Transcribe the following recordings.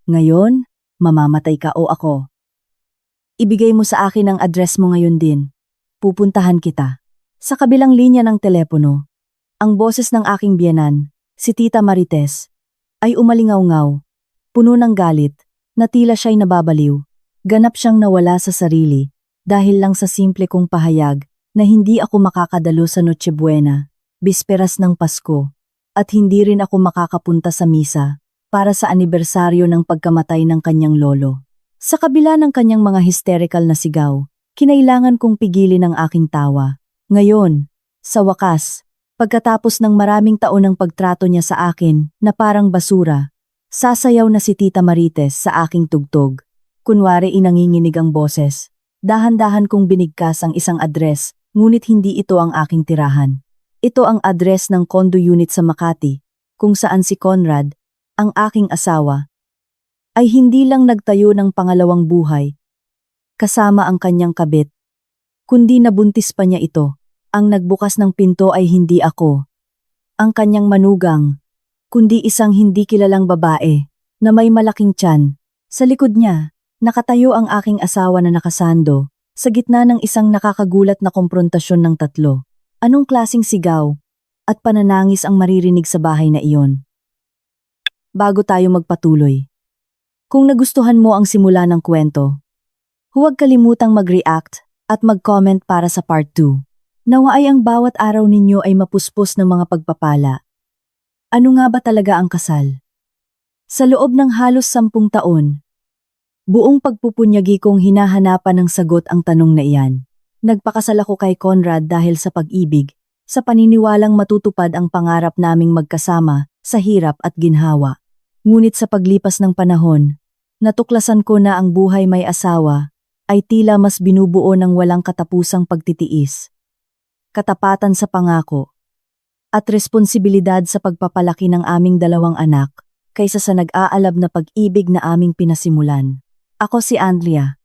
Ngayon, mamamatay ka o ako. Ibigay mo sa akin ang address mo ngayon din. Pupuntahan kita. Sa kabilang linya ng telepono, ang boses ng aking biyenan, si Tita Marites, ay umalingaw-ngaw, puno ng galit, na tila siya'y nababaliw. Ganap siyang nawala sa sarili, dahil lang sa simple kong pahayag na hindi ako makakadalo sa Noche Buena, bisperas ng Pasko, at hindi rin ako makakapunta sa misa para sa anibersaryo ng pagkamatay ng kanyang lolo. Sa kabila ng kanyang mga hysterical na sigaw, kinailangan kong pigilin ang aking tawa. Ngayon, sa wakas, pagkatapos ng maraming taon ng pagtrato niya sa akin na parang basura, sasayaw na si Tita Marites sa aking tugtog. Kunwari inanginginig ang boses. Dahan-dahan kong binigkas ang isang address, ngunit hindi ito ang aking tirahan. Ito ang address ng condo unit sa Makati, kung saan si Conrad, ang aking asawa, ay hindi lang nagtayo ng pangalawang buhay, kasama ang kanyang kabit, kundi nabuntis pa niya ito. Ang nagbukas ng pinto ay hindi ako, ang kanyang manugang, kundi isang hindi kilalang babae, na may malaking tiyan. Sa likod niya, nakatayo ang aking asawa na nakasando, sa gitna ng isang nakakagulat na komprontasyon ng tatlo. Anong klasing sigaw at pananangis ang maririnig sa bahay na iyon? Bago tayo magpatuloy, kung nagustuhan mo ang simula ng kwento, huwag kalimutang mag-react at mag-comment para sa part 2. Nawa ay ang bawat araw ninyo ay mapuspos ng mga pagpapala. Ano nga ba talaga ang kasal? Sa loob ng halos 10 taon, buong pagpupunyagi kong hinahanapan ng sagot ang tanong na iyan. Nagpakasal ako kay Conrad dahil sa pag-ibig, sa paniniwalang matutupad ang pangarap naming magkasama sa hirap at ginhawa. Ngunit sa paglipas ng panahon, natuklasan ko na ang buhay may asawa ay tila mas binubuo ng walang katapusang pagtitiis, katapatan sa pangako, at responsibilidad sa pagpapalaki ng aming 2 anak kaysa sa nag-aalab na pag-ibig na aming pinasimulan. Ako si Andrea,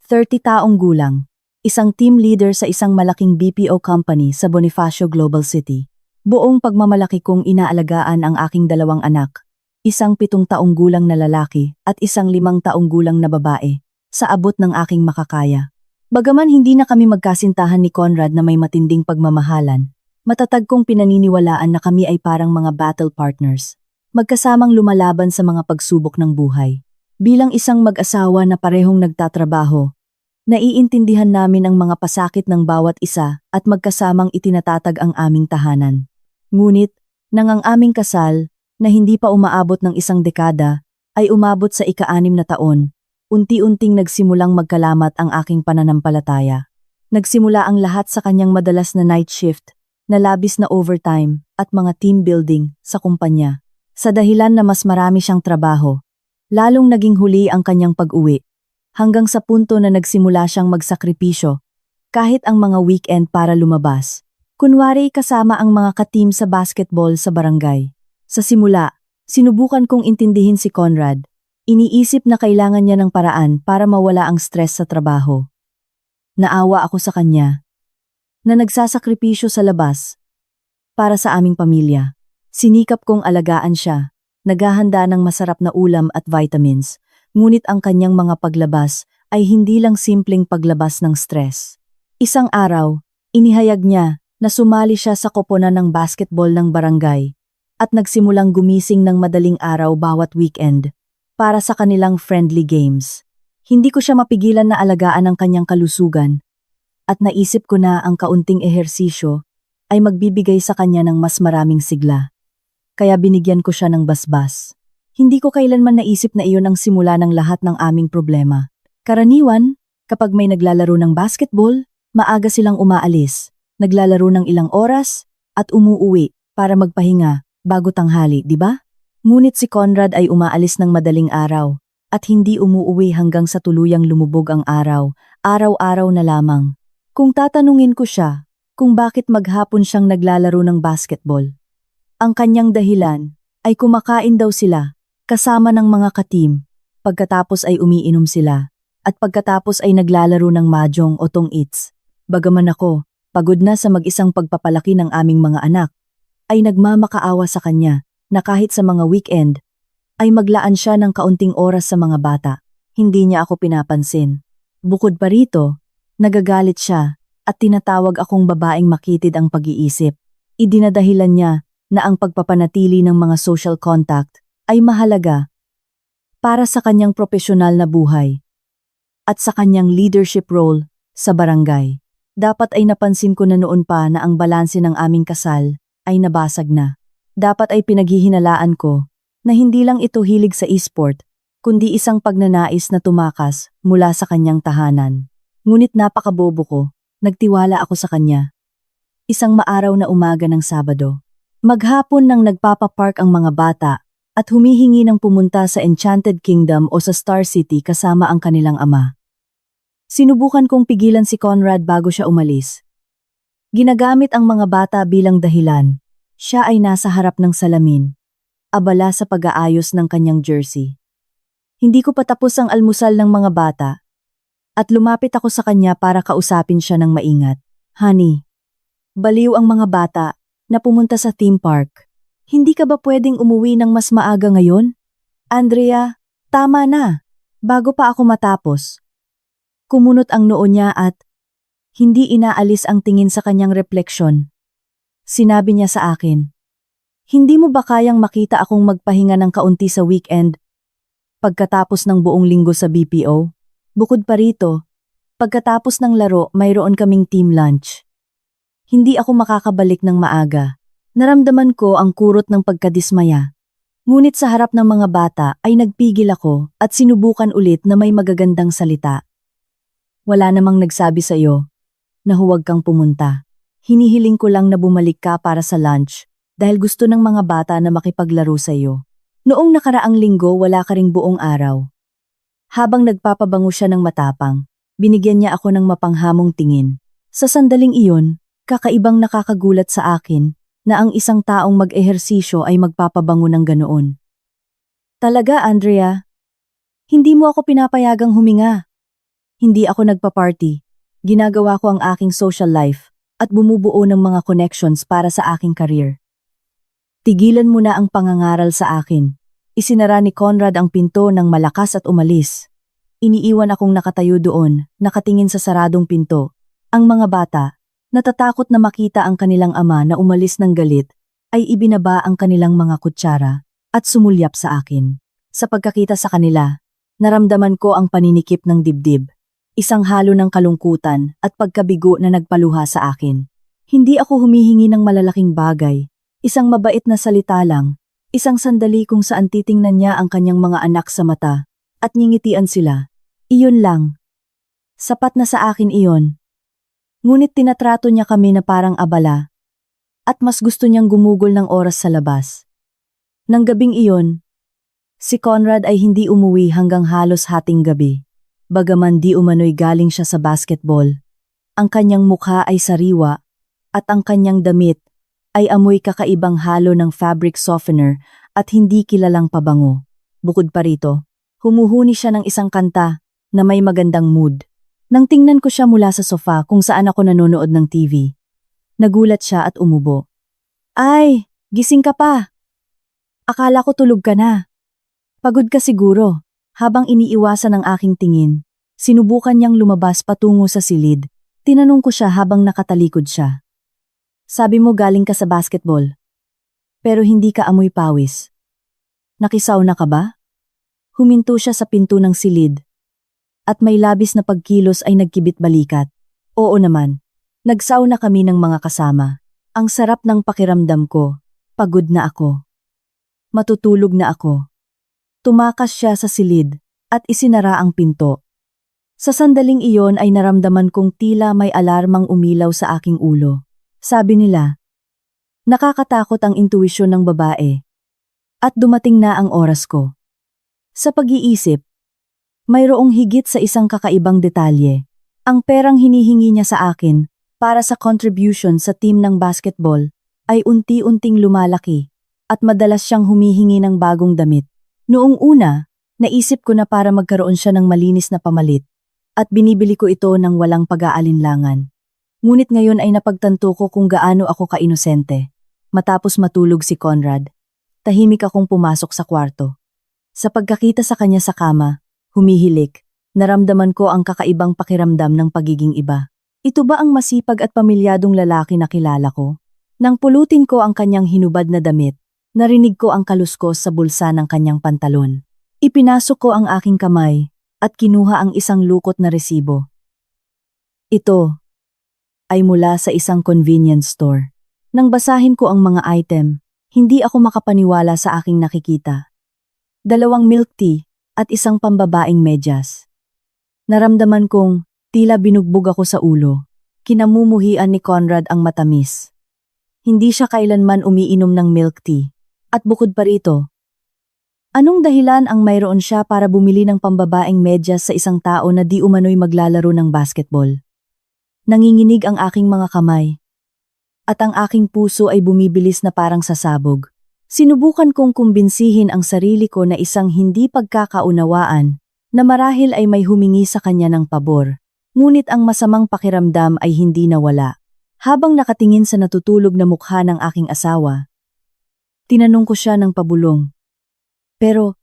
30 taong gulang, isang team leader sa isang malaking BPO company sa Bonifacio Global City. Buong pagmamalaki kong inaalagaan ang aking 2 anak, isang 7 taong gulang na lalaki at isang 5 taong gulang na babae, sa abot ng aking makakaya. Bagaman hindi na kami magkasintahan ni Conrad na may matinding pagmamahalan, matatag kong pinaniniwalaan na kami ay parang mga battle partners, magkasamang lumalaban sa mga pagsubok ng buhay. Bilang isang mag-asawa na parehong nagtatrabaho, naiintindihan namin ang mga pasakit ng bawat isa at magkasamang itinatatag ang aming tahanan. Ngunit, nang ang aming kasal, na hindi pa umaabot ng 1 dekada, ay umabot sa ika-6 na taon, unti-unting nagsimulang magkalamat ang aking pananampalataya. Nagsimula ang lahat sa kanyang madalas na night shift, na labis na overtime, at mga team building sa kumpanya. Sa dahilan na mas marami siyang trabaho, lalong naging huli ang kanyang pag-uwi, hanggang sa punto na nagsimula siyang magsakripisyo, kahit ang mga weekend para lumabas. Kunwari kasama ang mga ka-team sa basketball sa barangay. Sa simula, sinubukan kong intindihin si Conrad. Iniisip na kailangan niya ng paraan para mawala ang stress sa trabaho. Naawa ako sa kanya, na nagsasakripisyo sa labas para sa aming pamilya. Sinikap kong alagaan siya, naghahanda ng masarap na ulam at vitamins, ngunit ang kanyang mga paglabas ay hindi lang simpleng paglabas ng stress. Isang araw, inihayag niya na sumali siya sa koponan ng basketball ng barangay at nagsimulang gumising ng madaling araw bawat weekend para sa kanilang friendly games. Hindi ko siya mapigilan na alagaan ang kanyang kalusugan at naisip ko na ang kaunting ehersisyo ay magbibigay sa kanya ng mas maraming sigla. Kaya binigyan ko siya ng basbas. Hindi ko kailanman naisip na iyon ang simula ng lahat ng aming problema. Karaniwan, kapag may naglalaro ng basketball, maaga silang umaalis, naglalaro ng ilang oras, at umuuwi para magpahinga bago tanghali, di ba? Ngunit si Conrad ay umaalis ng madaling araw at hindi umuuwi hanggang sa tuluyang lumubog ang araw, araw-araw na lamang. Kung tatanungin ko siya kung bakit maghapon siyang naglalaro ng basketball, ang kanyang dahilan ay kumakain daw sila kasama ng mga ka-team, pagkatapos ay umiinom sila, at pagkatapos ay naglalaro ng mahjong o tong-its. Bagaman ako, pagod na sa mag-isang pagpapalaki ng aming mga anak, ay nagmamakaawa sa kanya na kahit sa mga weekend, ay maglaan siya ng kaunting oras sa mga bata. Hindi niya ako pinapansin. Bukod pa rito, nagagalit siya at tinatawag akong babaeng makitid ang pag-iisip. Idinadahilan niya na ang pagpapanatili ng mga social contact ay mahalaga para sa kanyang profesional na buhay at sa kanyang leadership role sa barangay. Dapat ay napansin ko na noon pa na ang balanse ng aming kasal ay nabasag na. Dapat ay pinaghihinalaan ko na hindi lang ito hilig sa e-sport, kundi isang pagnanais na tumakas mula sa kanyang tahanan. Ngunit napakabobo ko, nagtiwala ako sa kanya. Isang maaraw na umaga ng Sabado. Maghapon nang nagpapapark ang mga bata at humihingi ng pumunta sa Enchanted Kingdom o sa Star City kasama ang kanilang ama. Sinubukan kong pigilan si Conrad bago siya umalis. Ginagamit ang mga bata bilang dahilan. Siya ay nasa harap ng salamin, abala sa pag-aayos ng kanyang jersey. Hindi ko patapos ang almusal ng mga bata at lumapit ako sa kanya para kausapin siya ng maingat. Honey, baliw ang mga bata na pumunta sa theme park. Hindi ka ba pwedeng umuwi ng mas maaga ngayon? Andrea, tama na. Bago pa ako matapos. Kumunot ang noo niya at hindi inaalis ang tingin sa kanyang refleksyon. Sinabi niya sa akin, hindi mo ba kayang makita akong magpahinga ng kaunti sa weekend pagkatapos ng buong linggo sa BPO? Bukod pa rito, pagkatapos ng laro mayroon kaming team lunch. Hindi ako makakabalik ng maaga. Naramdaman ko ang kurot ng pagkadismaya. Ngunit sa harap ng mga bata ay nagpigil ako at sinubukan ulit na may magagandang salita. Wala namang nagsabi sa iyo na huwag kang pumunta. Hinihiling ko lang na bumalik ka para sa lunch dahil gusto ng mga bata na makipaglaro sa iyo. Noong nakaraang linggo wala ka ring buong araw. Habang nagpapabango siya ng matapang, binigyan niya ako ng mapanghamong tingin. Sa sandaling iyon, kakaibang nakakagulat sa akin na ang isang taong mag-ehersisyo ay magpapabango ng ganoon. Talaga, Andrea? Hindi mo ako pinapayagang huminga. Hindi ako nagpa-party. Ginagawa ko ang aking social life at bumubuo ng mga connections para sa aking career. Tigilan mo na ang pangangaral sa akin. Isinara ni Conrad ang pinto ng malakas at umalis. Iniiwan akong nakatayo doon, nakatingin sa saradong pinto. Ang mga bata, natatakot na makita ang kanilang ama na umalis ng galit, ay ibinaba ang kanilang mga kutsara at sumulyap sa akin. Sa pagkakita sa kanila, naramdaman ko ang paninikip ng dibdib, isang halo ng kalungkutan at pagkabigo na nagpaluha sa akin. Hindi ako humihingi ng malalaking bagay, isang mabait na salita lang, isang sandali kung saan titingnan niya ang kanyang mga anak sa mata at ngingitian sila. Iyon lang. Sapat na sa akin iyon. Ngunit tinatrato niya kami na parang abala at mas gusto niyang gumugol ng oras sa labas. Nang gabing iyon, si Conrad ay hindi umuwi hanggang halos hating gabi. Bagaman di umano'y galing siya sa basketball, ang kanyang mukha ay sariwa at ang kanyang damit ay amoy kakaibang halo ng fabric softener at hindi kilalang pabango. Bukod pa rito, humuhuni siya ng isang kanta na may magandang mood. Nang tingnan ko siya mula sa sofa kung saan ako nanonood ng TV, nagulat siya at umubo. Ay, gising ka pa. Akala ko tulog ka na. Pagod ka siguro. Habang iniiwasan ang aking tingin, sinubukan niyang lumabas patungo sa silid. Tinanong ko siya habang nakatalikod siya. Sabi mo galing ka sa basketball, pero hindi ka amoy pawis. Nakisauna ka ba? Huminto siya sa pinto ng silid, at may labis na pagkilos ay nagkibit balikat. Oo naman, nagsauna kami ng mga kasama. Ang sarap ng pakiramdam ko, pagod na ako. Matutulog na ako. Tumakas siya sa silid at isinara ang pinto. Sa sandaling iyon ay naramdaman kong tila may alarmang umilaw sa aking ulo. Sabi nila, nakakatakot ang intuisyon ng babae. At dumating na ang oras ko. Sa pag-iisip, mayroong higit sa isang kakaibang detalye. Ang perang hinihingi niya sa akin para sa contribution sa team ng basketball ay unti-unting lumalaki at madalas siyang humihingi ng bagong damit. Noong una, naisip ko na para magkaroon siya ng malinis na pamalit at binibili ko ito ng walang pag-aalinlangan. Ngunit ngayon ay napagtanto ko kung gaano ako kainosente. Matapos matulog si Conrad, tahimik akong pumasok sa kwarto. Sa pagkakita sa kanya sa kama, humihilik, naramdaman ko ang kakaibang pakiramdam ng pagiging iba. Ito ba ang masipag at pamilyadong lalaki na kilala ko? Nang pulutin ko ang kanyang hinubad na damit, narinig ko ang kaluskos sa bulsa ng kanyang pantalon. Ipinasok ko ang aking kamay at kinuha ang isang lukot na resibo. Ito ay mula sa isang convenience store. Nang basahin ko ang mga item, hindi ako makapaniwala sa aking nakikita. 2 milk tea at isang pambabaing medyas. Naramdaman kong tila binugbog ako sa ulo. Kinamumuhian ni Conrad ang matamis. Hindi siya kailanman umiinom ng milk tea. At bukod pa rito, anong dahilan ang mayroon siya para bumili ng pambabaeng medyas sa isang tao na di umano'y maglalaro ng basketball? Nanginginig ang aking mga kamay. At ang aking puso ay bumibilis na parang sasabog. Sinubukan kong kumbinsihin ang sarili ko na isang hindi pagkakaunawaan na marahil ay may humingi sa kanya ng pabor. Ngunit ang masamang pakiramdam ay hindi nawala. Habang nakatingin sa natutulog na mukha ng aking asawa, tinanong ko siya ng pabulong. Pero,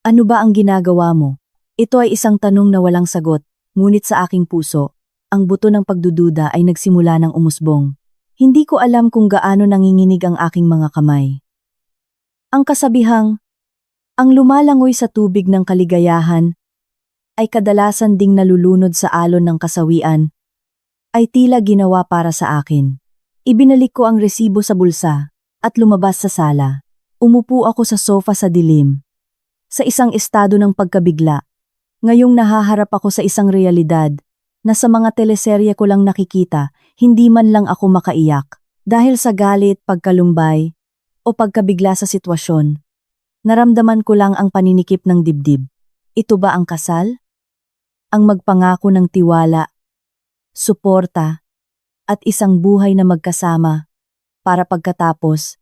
ano ba ang ginagawa mo? Ito ay isang tanong na walang sagot, ngunit sa aking puso, ang buto ng pagdududa ay nagsimula ng umusbong. Hindi ko alam kung gaano nanginginig ang aking mga kamay. Ang kasabihang, ang lumalangoy sa tubig ng kaligayahan ay kadalasan ding nalulunod sa alon ng kasawian, ay tila ginawa para sa akin. Ibinalik ko ang resibo sa bulsa at lumabas sa sala. Umupo ako sa sofa sa dilim, sa isang estado ng pagkabigla. Ngayong nahaharap ako sa isang realidad na sa mga teleserye ko lang nakikita, hindi man lang ako makaiyak dahil sa galit, pagkalumbay, o pagkabigla sa sitwasyon. Naramdaman ko lang ang paninikip ng dibdib. Ito ba ang kasal? Ang magpangako ng tiwala, suporta, at isang buhay na magkasama, para pagkatapos,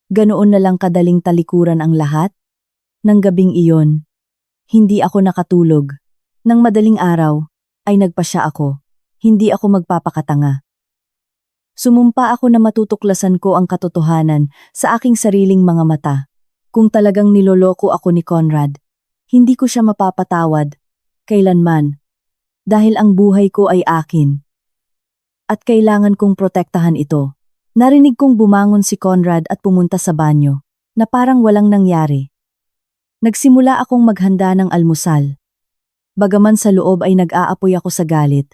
ganoon na lang kadaling talikuran ang lahat? Nang gabing iyon, hindi ako nakatulog. Nang madaling araw, ay nagpasya ako. Hindi ako magpapakatanga. Sumumpa ako na matutuklasan ko ang katotohanan sa aking sariling mga mata. Kung talagang niloloko ako ni Conrad, hindi ko siya mapapatawad, kailanman, dahil ang buhay ko ay akin. At kailangan kong protektahan ito. Narinig kong bumangon si Conrad at pumunta sa banyo, na parang walang nangyari. Nagsimula akong maghanda ng almusal. Bagaman sa loob ay nag-aapoy ako sa galit.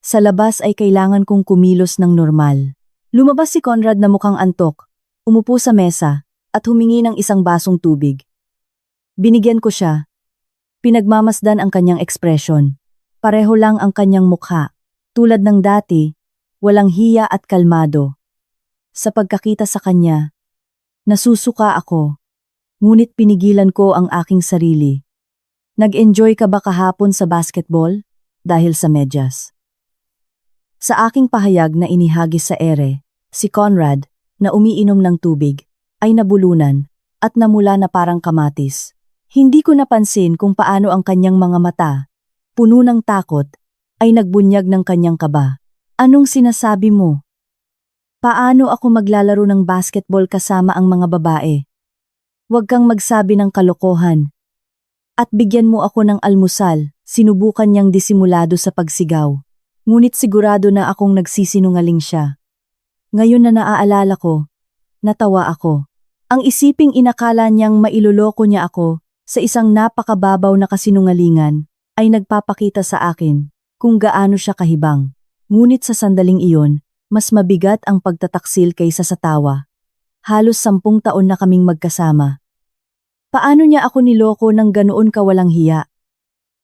Sa labas ay kailangan kong kumilos ng normal. Lumabas si Conrad na mukhang antok, umupo sa mesa, at humingi ng isang basong tubig. Binigyan ko siya. Pinagmamasdan ang kanyang ekspresyon. Pareho lang ang kanyang mukha. Tulad ng dati, walang hiya at kalmado. Sa pagkakita sa kanya, nasusuka ako. Ngunit pinigilan ko ang aking sarili. Nag-enjoy ka ba kahapon sa basketball? Dahil sa medyas. Sa aking pahayag na inihagis sa ere, si Conrad, na umiinom ng tubig, ay nabulunan at namula na parang kamatis. Hindi ko napansin kung paano ang kanyang mga mata, puno ng takot, ay nagbunyag ng kanyang kaba. Anong sinasabi mo? Paano ako maglalaro ng basketball kasama ang mga babae? Huwag kang magsabi ng kalokohan. At bigyan mo ako ng almusal, sinubukan niyang disimulado sa pagsigaw. Ngunit sigurado na akong nagsisinungaling siya. Ngayon na naaalala ko, natawa ako. Ang isiping inakala niyang mailoloko niya ako sa isang napakababaw na kasinungalingan ay nagpapakita sa akin kung gaano siya kahibang. Ngunit sa sandaling iyon, mas mabigat ang pagtataksil kaysa sa tawa. Halos 10 taon na kaming magkasama. Paano niya ako niloko ng ganoon kawalang hiya?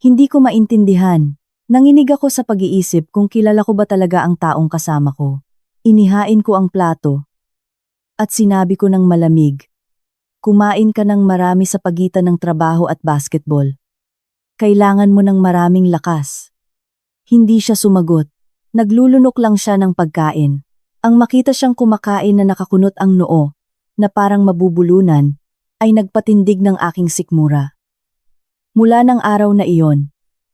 Hindi ko maintindihan. Nanginig ako sa pag-iisip kung kilala ko ba talaga ang taong kasama ko. Inihain ko ang plato. At sinabi ko ng malamig, kumain ka ng marami sa pagitan ng trabaho at basketball. Kailangan mo ng maraming lakas. Hindi siya sumagot. Naglulunok lang siya ng pagkain. Ang makita siyang kumakain na nakakunot ang noo, na parang mabubulunan, ay nagpatindig ng aking sikmura. Mula ng araw na iyon,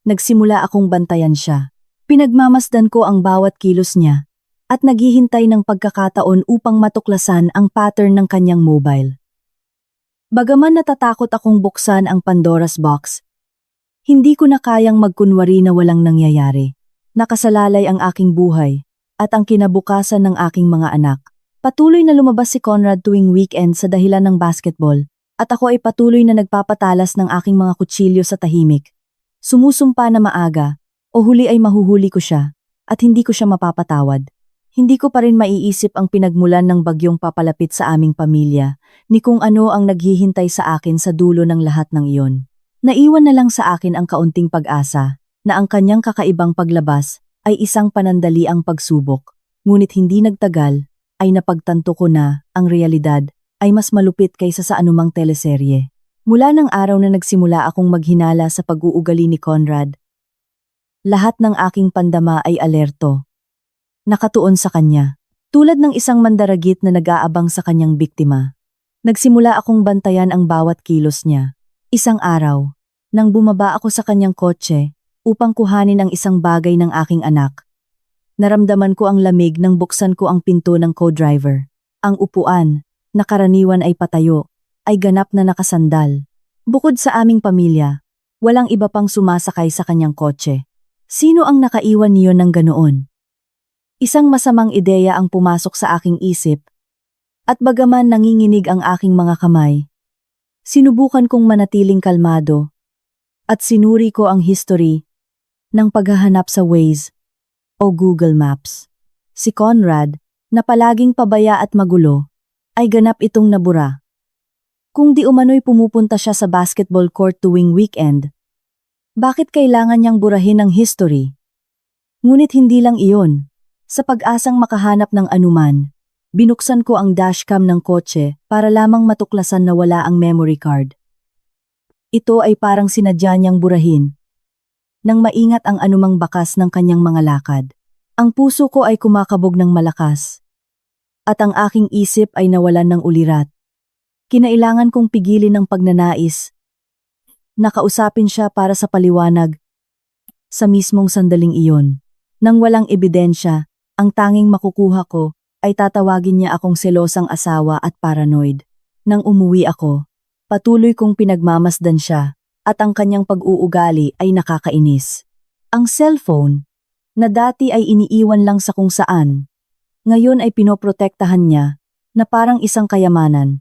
nagsimula akong bantayan siya. Pinagmamasdan ko ang bawat kilos niya at naghihintay ng pagkakataon upang matuklasan ang pattern ng kanyang mobile. Bagaman natatakot akong buksan ang Pandora's box, hindi ko na kayang magkunwari na walang nangyayari. Nakasalalay ang aking buhay at ang kinabukasan ng aking mga anak. Patuloy na lumabas si Conrad tuwing weekend sa dahilan ng basketball at ako ay patuloy na nagpapatalas ng aking mga kutsilyo sa tahimik. Sumusumpa na maaga o huli ay mahuhuli ko siya at hindi ko siya mapapatawad. Hindi ko pa rin maiisip ang pinagmulan ng bagyong papalapit sa aming pamilya ni kung ano ang naghihintay sa akin sa dulo ng lahat ng iyon. Naiwan na lang sa akin ang kaunting pag-asa na ang kanyang kakaibang paglabas ay isang panandaliang pagsubok. Ngunit hindi nagtagal ay napagtanto ko na ang realidad ay mas malupit kaysa sa anumang teleserye. Mula ng araw na nagsimula akong maghinala sa pag-uugali ni Conrad, lahat ng aking pandama ay alerto. Nakatuon sa kanya, tulad ng isang mandaragit na nag-aabang sa kanyang biktima. Nagsimula akong bantayan ang bawat kilos niya. Isang araw, nang bumaba ako sa kanyang kotse upang kuhanin ang isang bagay ng aking anak, naramdaman ko ang lamig nang buksan ko ang pinto ng co-driver. Ang upuan, na karaniwan ay patayo, ay ganap na nakasandal. Bukod sa aming pamilya, walang iba pang sumasakay sa kanyang kotse. Sino ang nakaiwan niyo ng ganoon? Isang masamang ideya ang pumasok sa aking isip, at bagaman nanginginig ang aking mga kamay, sinubukan kong manatiling kalmado, at sinuri ko ang history ng paghahanap sa Waze o Google Maps. Si Conrad, na palaging pabaya at magulo, ay ganap itong nabura. Kung di umano'y pumupunta siya sa basketball court tuwing weekend, bakit kailangan niyang burahin ang history? Ngunit hindi lang iyon. Sa pag-asang makahanap ng anuman, binuksan ko ang dashcam ng kotse para lamang matuklasan na wala ang memory card. Ito ay parang sinadya niyang burahin. Nang maingat ang anumang bakas ng kanyang mga lakad, ang puso ko ay kumakabog ng malakas. At ang aking isip ay nawalan ng ulirat. Kinailangan kong pigilin ang pagnanais. Nakausapin siya para sa paliwanag. Sa mismong sandaling iyon, nang walang ebidensya, ang tanging makukuha ko ay tatawagin niya akong selosang asawa at paranoid. Nang umuwi ako, patuloy kong pinagmamasdan siya at ang kanyang pag-uugali ay nakakainis. Ang cellphone, na dati ay iniiwan lang sa kung saan, ngayon ay pinoprotektahan niya na parang isang kayamanan.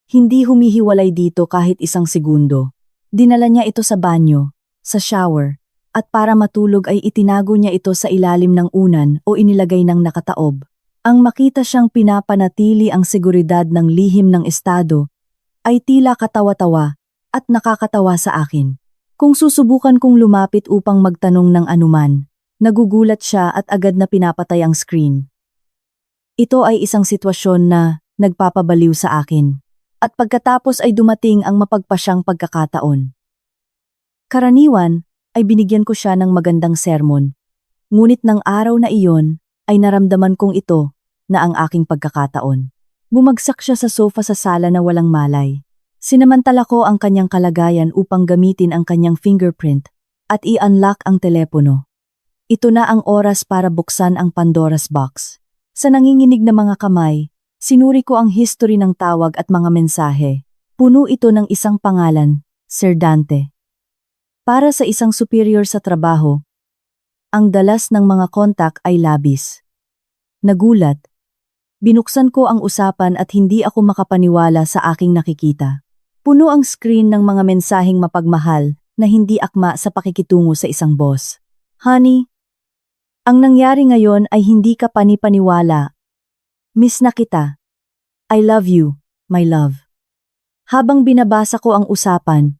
Hindi humihiwalay dito kahit isang segundo. Dinala niya ito sa banyo, sa shower, at para matulog ay itinago niya ito sa ilalim ng unan o inilagay ng nakataob. Ang makita siyang pinapanatili ang seguridad ng lihim ng estado ay tila katawa-tawa at nakakatawa sa akin. Kung susubukan kong lumapit upang magtanong ng anuman, nagugulat siya at agad na pinapatay ang screen. Ito ay isang sitwasyon na nagpapabaliw sa akin. At pagkatapos ay dumating ang mapagpasyang pagkakataon. Karaniwan ay binigyan ko siya ng magandang sermon. Ngunit ng araw na iyon ay naramdaman kong ito na ang aking pagkakataon. Bumagsak siya sa sofa sa sala na walang malay. Sinamantala ko ang kanyang kalagayan upang gamitin ang kanyang fingerprint at i-unlock ang telepono. Ito na ang oras para buksan ang Pandora's box. Sa nanginginig na mga kamay, sinuri ko ang history ng tawag at mga mensahe. Puno ito ng isang pangalan, Sir Dante. Para sa isang superior sa trabaho, ang dalas ng mga kontak ay labis. Nagulat. Binuksan ko ang usapan at hindi ako makapaniwala sa aking nakikita. Puno ang screen ng mga mensaheng mapagmahal na hindi akma sa pakikitungo sa isang boss. Honey, ang nangyari ngayon ay hindi ka panipaniwala. Miss na kita. I love you, my love. Habang binabasa ko ang usapan,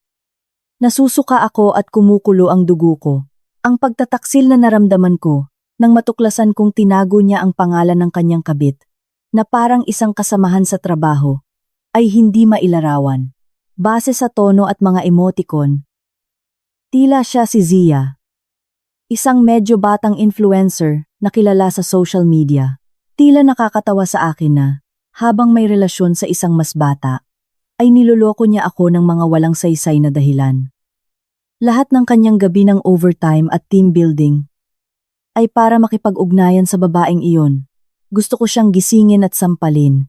nasusuka ako at kumukulo ang dugo ko. Ang pagtataksil na naramdaman ko nang matuklasan kong tinago niya ang pangalan ng kanyang kabit, na parang isang kasamahan sa trabaho, ay hindi mailarawan. Base sa tono at mga emoticon, tila siya si Zia, isang medyo batang influencer na kilala sa social media. Tila nakakatawa sa akin na, habang may relasyon sa isang mas bata, ay niloloko niya ako ng mga walang saysay na dahilan. Lahat ng kanyang gabi ng overtime at team building ay para makipag-ugnayan sa babaeng iyon. Gusto ko siyang gisingin at sampalin,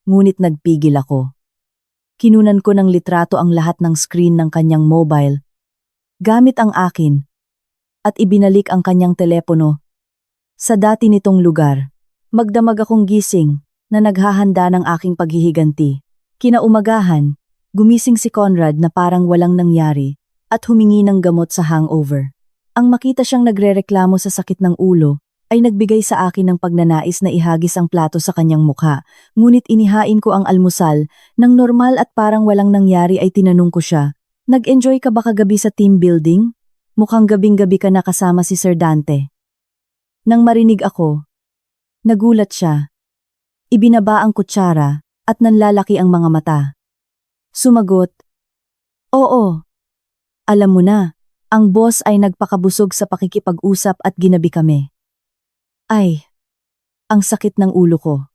ngunit nagpigil ako. Kinunan ko ng litrato ang lahat ng screen ng kanyang mobile, gamit ang akin, at ibinalik ang kanyang telepono sa dati nitong lugar. Magdamag akong gising na naghahanda ng aking paghihiganti. Kinaumagahan, gumising si Conrad na parang walang nangyari at humingi ng gamot sa hangover. Ang makita siyang nagrereklamo sa sakit ng ulo, ay nagbigay sa akin ng pagnanais na ihagis ang plato sa kanyang mukha, ngunit inihain ko ang almusal, nang normal at parang walang nangyari ay tinanong ko siya, "Nag-enjoy ka ba kagabi sa team building? Mukhang gabing-gabi ka na kasama si Sir Dante." Nang marinig ako, nagulat siya. Ibinaba ang kutsara at nanlalaki ang mga mata. Sumagot, "Oo. Alam mo na, ang boss ay nagpakabusog sa pakikipag-usap at ginabi kami." Ay, ang sakit ng ulo ko.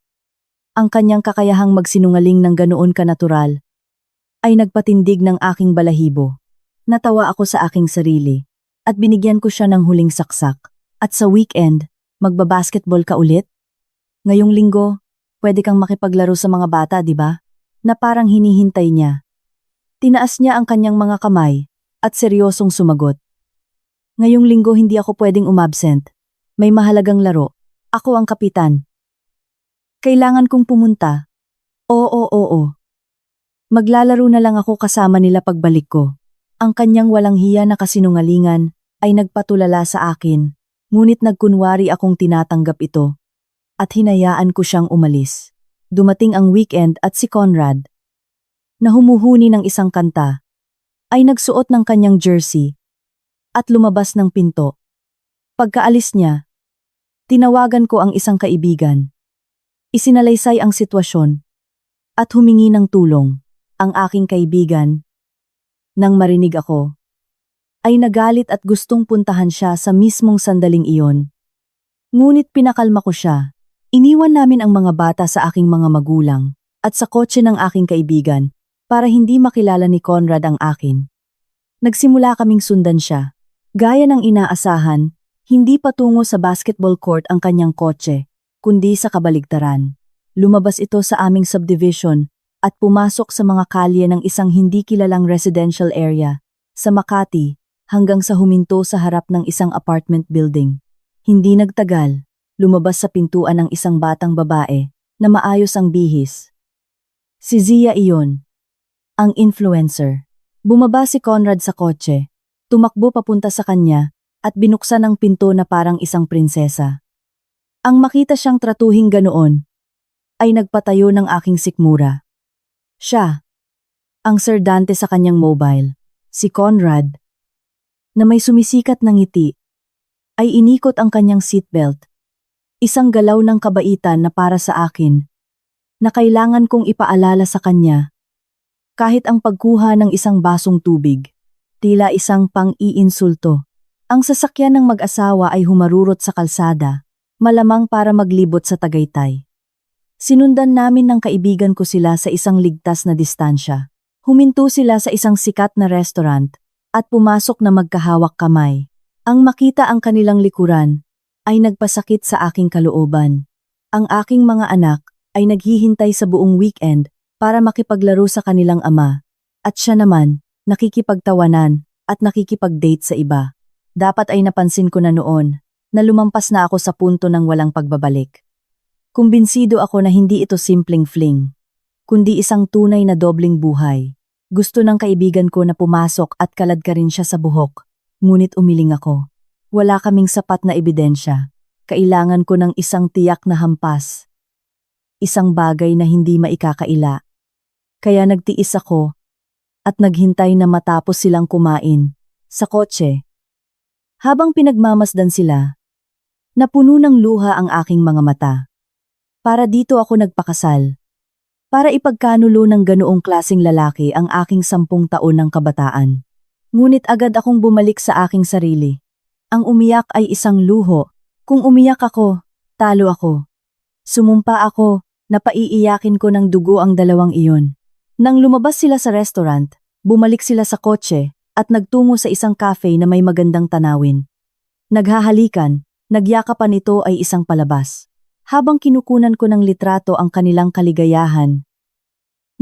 Ang kanyang kakayahang magsinungaling ng ganoon kanatural ay nagpatindig ng aking balahibo. Natawa ako sa aking sarili at binigyan ko siya ng huling saksak. At sa weekend, magbabasketball ka ulit? Ngayong linggo, pwede kang makipaglaro sa mga bata, di ba? Na parang hinihintay niya. Tinaas niya ang kanyang mga kamay at seryosong sumagot. Ngayong linggo hindi ako pwedeng umabsent. May mahalagang laro. Ako ang kapitan. Kailangan kong pumunta. Oo. Maglalaro na lang ako kasama nila pagbalik ko. Ang kanyang walang hiya na kasinungalingan ay nagpatulala sa akin, ngunit nagkunwari akong tinatanggap ito. At hinayaan ko siyang umalis. Dumating ang weekend at si Conrad, na humuhuni ng isang kanta, ay nagsuot ng kanyang jersey at lumabas ng pinto. Pagkaalis niya, tinawagan ko ang isang kaibigan. Isinalaysay ang sitwasyon at humingi ng tulong. Ang aking kaibigan, nang marinig ako, ay nagalit at gustong puntahan siya sa mismong sandaling iyon. Ngunit pinakalma ko siya. Iniwan namin ang mga bata sa aking mga magulang at sa kotse ng aking kaibigan para hindi makilala ni Conrad ang akin. Nagsimula kaming sundan siya. Gaya ng inaasahan, hindi patungo sa basketball court ang kanyang kotse, kundi sa kabaligtaran. Lumabas ito sa aming subdivision at pumasok sa mga kalye ng isang hindi kilalang residential area, sa Makati, hanggang sa huminto sa harap ng isang apartment building. Hindi nagtagal, lumabas sa pintuan ng isang batang babae na maayos ang bihis. Si Zia iyon, ang influencer. Bumaba si Conrad sa kotse, tumakbo papunta sa kanya at binuksan ang pinto na parang isang prinsesa. Ang makita siyang tratuhing ganoon ay nagpatayo ng aking sikmura. Siya, ang Sir Dante sa kanyang mobile, si Conrad, na may sumisikat na ngiti, ay inikot ang kanyang seatbelt. Isang galaw ng kabaitan na para sa akin, na kailangan kong ipaalala sa kanya. Kahit ang pagkuha ng isang basong tubig, tila isang pang-iinsulto. Ang sasakyan ng mag-asawa ay humarurot sa kalsada, malamang para maglibot sa Tagaytay. Sinundan namin ng kaibigan ko sila sa isang ligtas na distansya. Huminto sila sa isang sikat na restaurant at pumasok na magkahawak kamay. Ang makita ang kanilang likuran ay nagpasakit sa aking kalooban. Ang aking mga anak ay naghihintay sa buong weekend para makipaglaro sa kanilang ama, at siya naman, nakikipagtawanan at nakikipag-date sa iba. Dapat ay napansin ko na noon, na lumampas na ako sa punto ng walang pagbabalik. Kumbinsido ako na hindi ito simpleng fling, kundi isang tunay na dobling buhay. Gusto ng kaibigan ko na pumasok at kaladkarin siya sa buhok, ngunit umiling ako. Wala kaming sapat na ebidensya. Kailangan ko ng isang tiyak na hampas. Isang bagay na hindi maikakaila. Kaya nagtiis ako at naghintay na matapos silang kumain sa kotse. Habang pinagmamasdan sila, napuno ng luha ang aking mga mata. Para dito ako nagpakasal. Para ipagkanulo ng ganoong klaseng lalaki ang aking 10 taon ng kabataan. Ngunit agad akong bumalik sa aking sarili. Ang umiyak ay isang luho. Kung umiyak ako, talo ako. Sumumpa ako na paiiyakin ko ng dugo ang dalawang iyon. Nang lumabas sila sa restaurant, bumalik sila sa kotse at nagtungo sa isang cafe na may magandang tanawin. Naghahalikan, nagyakapan ito ay isang palabas. Habang kinukunan ko ng litrato ang kanilang kaligayahan,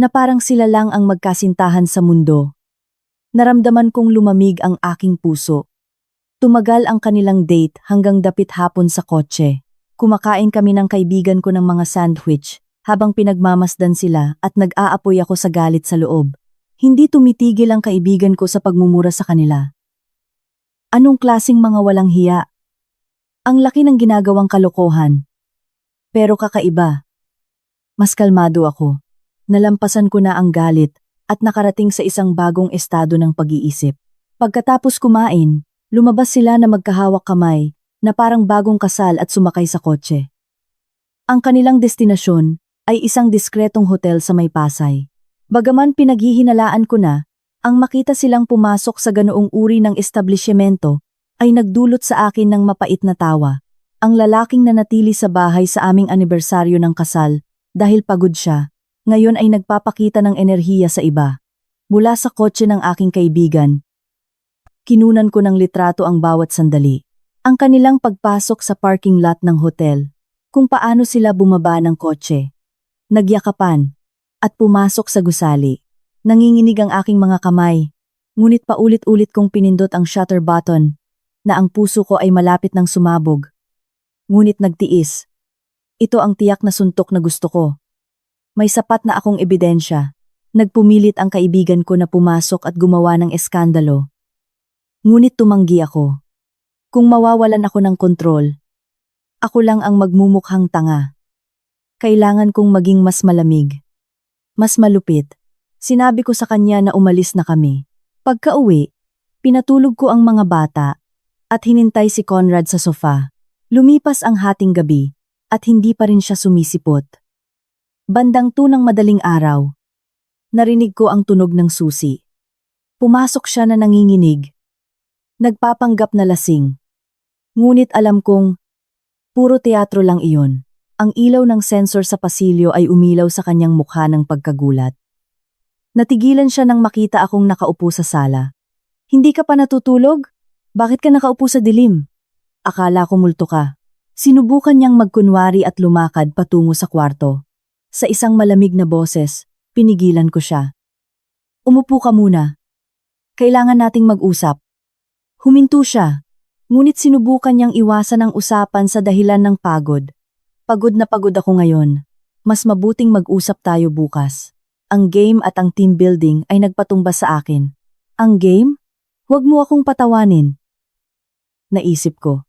na parang sila lang ang magkasintahan sa mundo. Naramdaman kong lumamig ang aking puso. Tumagal ang kanilang date hanggang dapit hapon sa kotse. Kumakain kami ng kaibigan ko ng mga sandwich habang pinagmamasdan sila at nag-aapoy ako sa galit sa loob. Hindi tumitigil ang kaibigan ko sa pagmumura sa kanila. Anong klasing mga walang hiya? Ang laki ng ginagawang kalokohan. Pero kakaiba. Mas kalmado ako. Nalampasan ko na ang galit at nakarating sa isang bagong estado ng pag-iisip. Pagkatapos kumain, lumabas sila na magkahawak kamay na parang bagong kasal at sumakay sa kotse. Ang kanilang destinasyon ay isang diskretong hotel sa may Pasay. Bagaman pinaghihinalaan ko na, ang makita silang pumasok sa ganoong uri ng establishmento ay nagdulot sa akin ng mapait na tawa. Ang lalaking nanatili sa bahay sa aming anibersaryo ng kasal dahil pagod siya, ngayon ay nagpapakita ng enerhiya sa iba. Mula sa kotse ng aking kaibigan, kinunan ko ng litrato ang bawat sandali. Ang kanilang pagpasok sa parking lot ng hotel, kung paano sila bumaba ng kotse, nagyakapan, at pumasok sa gusali. Nanginginig ang aking mga kamay, ngunit paulit-ulit kong pinindot ang shutter button, na ang puso ko ay malapit ng sumabog. Ngunit nagtiis. Ito ang tiyak na suntok na gusto ko. May sapat na akong ebidensya. Nagpumilit ang kaibigan ko na pumasok at gumawa ng eskandalo. Ngunit tumanggi ako. Kung mawawalan ako ng kontrol, ako lang ang magmumukhang tanga. Kailangan kong maging mas malamig. Mas malupit. Sinabi ko sa kanya na umalis na kami. Pagka-uwi, pinatulog ko ang mga bata at hinintay si Conrad sa sofa. Lumipas ang hating gabi at hindi pa rin siya sumisipot. Bandang 2 ng madaling araw, narinig ko ang tunog ng susi. Pumasok siya na nanginginig. Nagpapanggap na lasing. Ngunit alam kong, puro teatro lang iyon. Ang ilaw ng sensor sa pasilyo ay umilaw sa kanyang mukha ng pagkagulat. Natigilan siya nang makita akong nakaupo sa sala. Hindi ka pa natutulog? Bakit ka nakaupo sa dilim? Akala ko multo ka. Sinubukan niyang magkunwari at lumakad patungo sa kwarto. Sa isang malamig na boses, pinigilan ko siya. Umupo ka muna. Kailangan nating mag-usap. Huminto siya. Ngunit sinubukan niyang iwasan ang usapan sa dahilan ng pagod. Pagod na pagod ako ngayon. Mas mabuting mag-usap tayo bukas. Ang game at ang team building ay nagpatumba sa akin. Ang game? Huwag mo akong patawanin. Naisip ko.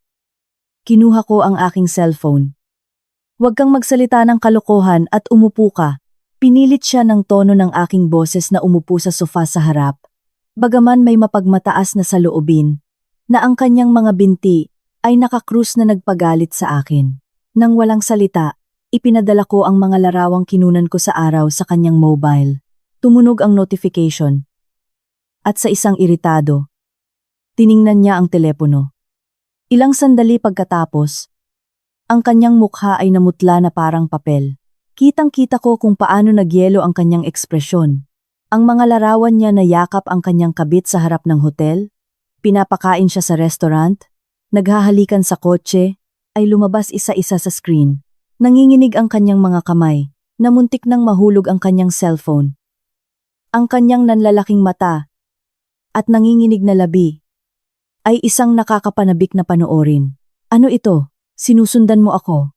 Kinuha ko ang aking cellphone. Huwag kang magsalita ng kalokohan at umupo ka. Pinilit siya ng tono ng aking boses na umupo sa sofa sa harap. Bagaman may mapagmataas na saloobin, na ang kanyang mga binti ay nakakrus na nagpagalit sa akin. Nang walang salita, ipinadala ko ang mga larawang kinunan ko sa araw sa kanyang mobile. Tumunog ang notification. At sa isang iritado, tiningnan niya ang telepono. Ilang sandali pagkatapos, ang kanyang mukha ay namutla na parang papel. Kitang-kita ko kung paano nagyelo ang kanyang ekspresyon. Ang mga larawan niya na yakap ang kanyang kabit sa harap ng hotel, pinapakain siya sa restaurant, naghahalikan sa kotse, ay lumabas isa-isa sa screen. Nanginginig ang kanyang mga kamay, na muntik nang mahulog ang kanyang cellphone. Ang kanyang nanlalaking mata at nanginginig na labi ay isang nakakapanabik na panoorin. Ano ito? Sinusundan mo ako.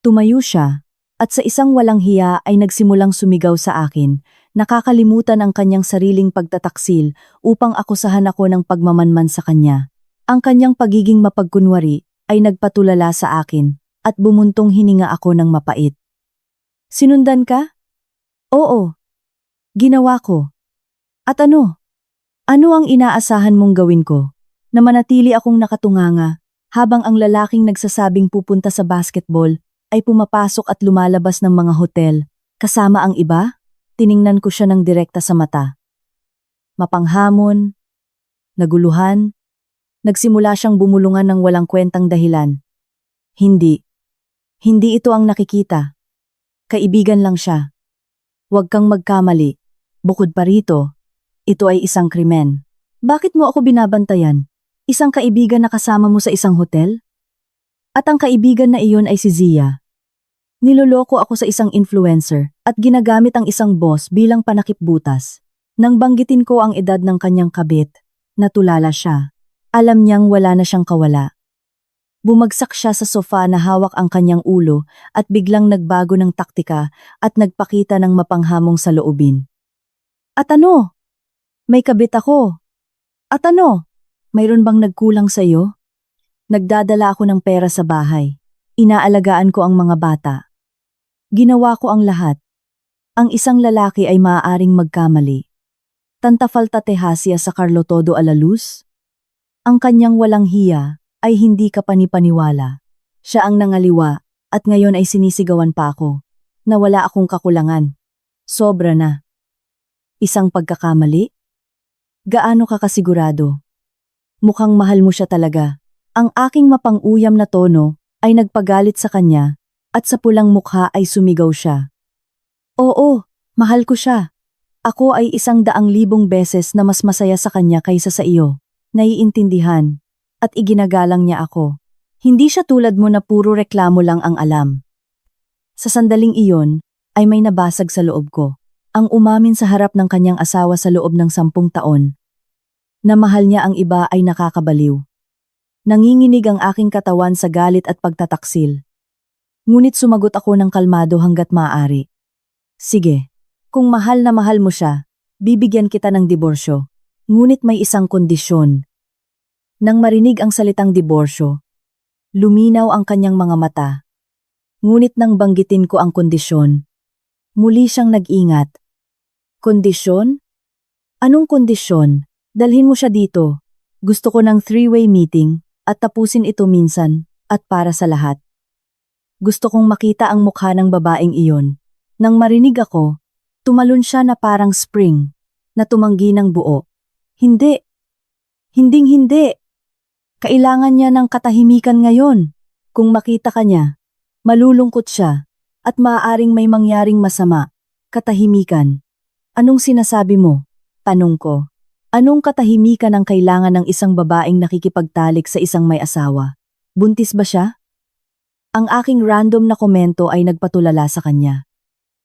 Tumayo siya at sa isang walang hiya ay nagsimulang sumigaw sa akin, nakakalimutan ang kanyang sariling pagtataksil upang akusahan ako ng pagmamanman sa kanya. Ang kanyang pagiging mapagkunwari ay nagpatulala sa akin at bumuntong hininga ako ng mapait. Sinundan ka? Oo. Ginawa ko. At ano? Ano ang inaasahan mong gawin ko? Na manatili akong nakatunganga habang ang lalaking nagsasabing pupunta sa basketball ay pumapasok at lumalabas ng mga hotel, kasama ang iba? Tiningnan ko siya ng direkta sa mata. Mapanghamon, naguluhan, nagsimula siyang bumulungan ng walang kwentang dahilan. Hindi ito ang nakikita. Kaibigan lang siya. Huwag kang magkamali. Bukod pa rito, ito ay isang krimen. Bakit mo ako binabantayan? Isang kaibigan na kasama mo sa isang hotel? At ang kaibigan na iyon ay si Zia. Niloloko ako sa isang influencer at ginagamit ang isang boss bilang panakipbutas. Nang banggitin ko ang edad ng kanyang kabit, natulala siya. Alam niyang wala na siyang kawala. Bumagsak siya sa sofa na hawak ang kanyang ulo at biglang nagbago ng taktika at nagpakita ng mapanghamong saloobin. At ano? May kabit ako. At ano? Mayroon bang nagkulang sa iyo? Nagdadala ako ng pera sa bahay. Inaalagaan ko ang mga bata. Ginawa ko ang lahat. Ang isang lalaki ay maaaring magkamali. Tanta falta tehasya sa Carlo todo a la luz? Ang kanyang walang hiya ay hindi ka panipaniwala. Siya ang nangaliwa at ngayon ay sinisigawan pa ako na wala akong kakulangan. Sobra na. Isang pagkakamali? Gaano ka kasigurado? Mukhang mahal mo siya talaga. Ang aking mapang-uyam na tono ay nagpagalit sa kanya at sa pulang mukha ay sumigaw siya. Oo, mahal ko siya. Ako ay 100,000 beses na mas masaya sa kanya kaysa sa iyo. Naiintindihan at iginagalang niya ako. Hindi siya tulad mo na puro reklamo lang ang alam. Sa sandaling iyon ay may nabasag sa loob ko. Ang umamin sa harap ng kanyang asawa sa loob ng 10 taon. Na mahal niya ang iba ay nakakabaliw. Nanginginig ang aking katawan sa galit at pagtataksil. Ngunit sumagot ako ng kalmado hanggat maaari. Sige, kung mahal na mahal mo siya, bibigyan kita ng diborsyo. Ngunit may isang kondisyon. Nang marinig ang salitang diborsyo, luminaw ang kanyang mga mata. Ngunit nang banggitin ko ang kondisyon, muli siyang nag-ingat. Kondisyon? Anong kondisyon? Dalhin mo siya dito. Gusto ko ng 3-way meeting at tapusin ito minsan at para sa lahat. Gusto kong makita ang mukha ng babaeng iyon. Nang marinig ako, tumalon siya na parang spring, na tumanggi ng buo. Hindi. Hinding-hindi. Kailangan niya ng katahimikan ngayon. Kung makita ka niya, malulungkot siya, at maaaring may mangyaring masama. Katahimikan. Anong sinasabi mo? Tanong ko. Anong katahimikan ang kailangan ng isang babaeng nakikipagtalik sa isang may asawa? Buntis ba siya? Ang aking random na komento ay nagpatulala sa kanya.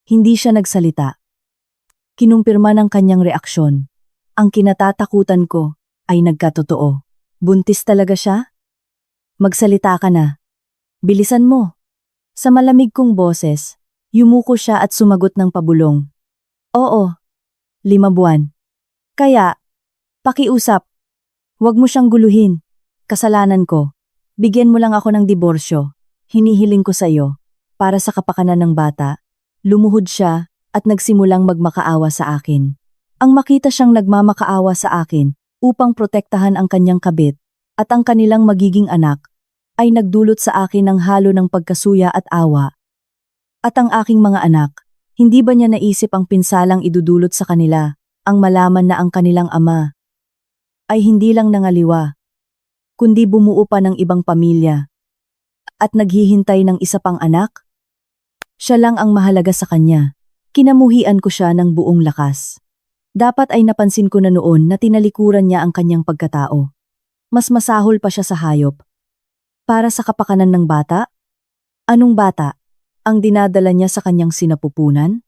Hindi siya nagsalita. Kinumpirma ng kanyang reaksyon. Ang kinatatakutan ko ay nagkatotoo. Buntis talaga siya? Magsalita ka na. Bilisan mo. Sa malamig kong boses, yumuko siya at sumagot ng pabulong. Oo, 5 buwan. Kaya, pakiusap. Huwag mo siyang guluhin. Kasalanan ko. Bigyan mo lang ako ng diborsyo. Hinihiling ko sa iyo. Para sa kapakanan ng bata. Lumuhod siya at nagsimulang magmakaawa sa akin. Ang makita siyang nagmamakaawa sa akin upang protektahan ang kanyang kabit at ang kanilang magiging anak ay nagdulot sa akin ng halo ng pagkasuya at awa. At ang aking mga anak, hindi ba niya naisip ang pinsalang idudulot sa kanila, ang malaman na ang kanilang ama ay hindi lang nangaliwa, kundi bumuo pa ng ibang pamilya at naghihintay ng isa pang anak? Siya lang ang mahalaga sa kanya. Kinamuhian ko siya ng buong lakas. Dapat ay napansin ko na noon na tinalikuran niya ang kanyang pagkatao. Mas masahol pa siya sa hayop. Para sa kapakanan ng bata? Anong bata? Ang dinadala niya sa kanyang sinapupunan?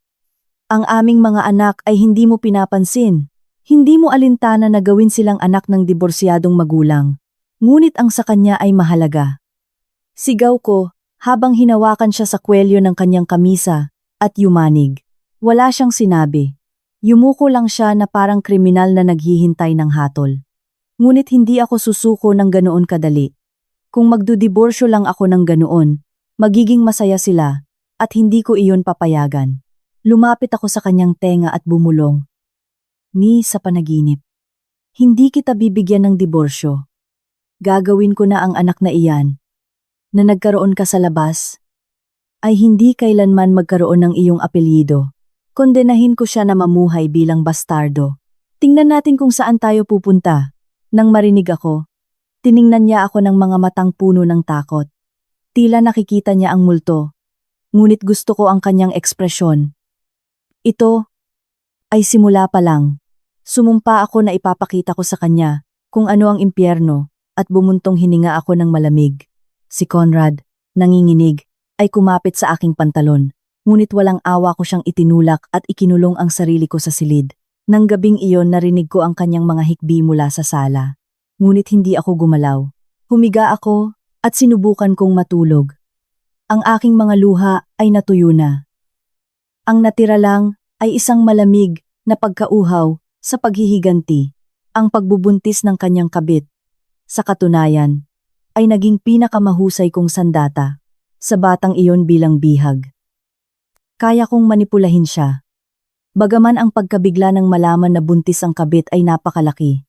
Ang aming mga anak ay hindi mo pinapansin. Hindi mo alintana na gawin silang anak ng diborsyadong magulang. Ngunit ang sa kanya ay mahalaga. Sigaw ko habang hinawakan siya sa kwelyo ng kanyang kamisa at yumanig. Wala siyang sinabi. Yumuko lang siya na parang kriminal na naghihintay ng hatol. Ngunit hindi ako susuko ng ganoon kadali. Kung magdudiborsyo lang ako ng ganoon, magiging masaya sila at hindi ko iyon papayagan. Lumapit ako sa kanyang tenga at bumulong. Ni sa panaginip. Hindi kita bibigyan ng diborsyo. Gagawin ko na ang anak na iyan. Na nagkaroon ka sa labas, ay hindi kailanman magkaroon ng iyong apelyido. Kondenahin ko siya na mamuhay bilang bastardo. Tingnan natin kung saan tayo pupunta. Nang marinig ako, tiningnan niya ako ng mga matang puno ng takot. Tila nakikita niya ang multo. Ngunit gusto ko ang kanyang ekspresyon. Ito ay simula pa lang. Sumumpa ako na ipapakita ko sa kanya kung ano ang impyerno at bumuntong hininga ako ng malamig. Si Conrad, nanginginig, ay kumapit sa aking pantalon. Ngunit walang awa ko siyang itinulak at ikinulong ang sarili ko sa silid. Nang gabing iyon narinig ko ang kanyang mga hikbi mula sa sala. Ngunit hindi ako gumalaw. Humiga ako at sinubukan kong matulog. Ang aking mga luha ay natuyo na. Ang natira lang ay isang malamig na pagkauhaw sa paghihiganti, ang pagbubuntis ng kanyang kabit. Sa katunayan, ay naging pinakamahusay kong sandata sa batang iyon bilang bihag. Kaya kong manipulahin siya. Bagaman ang pagkabigla ng malaman na buntis ang kabit ay napakalaki.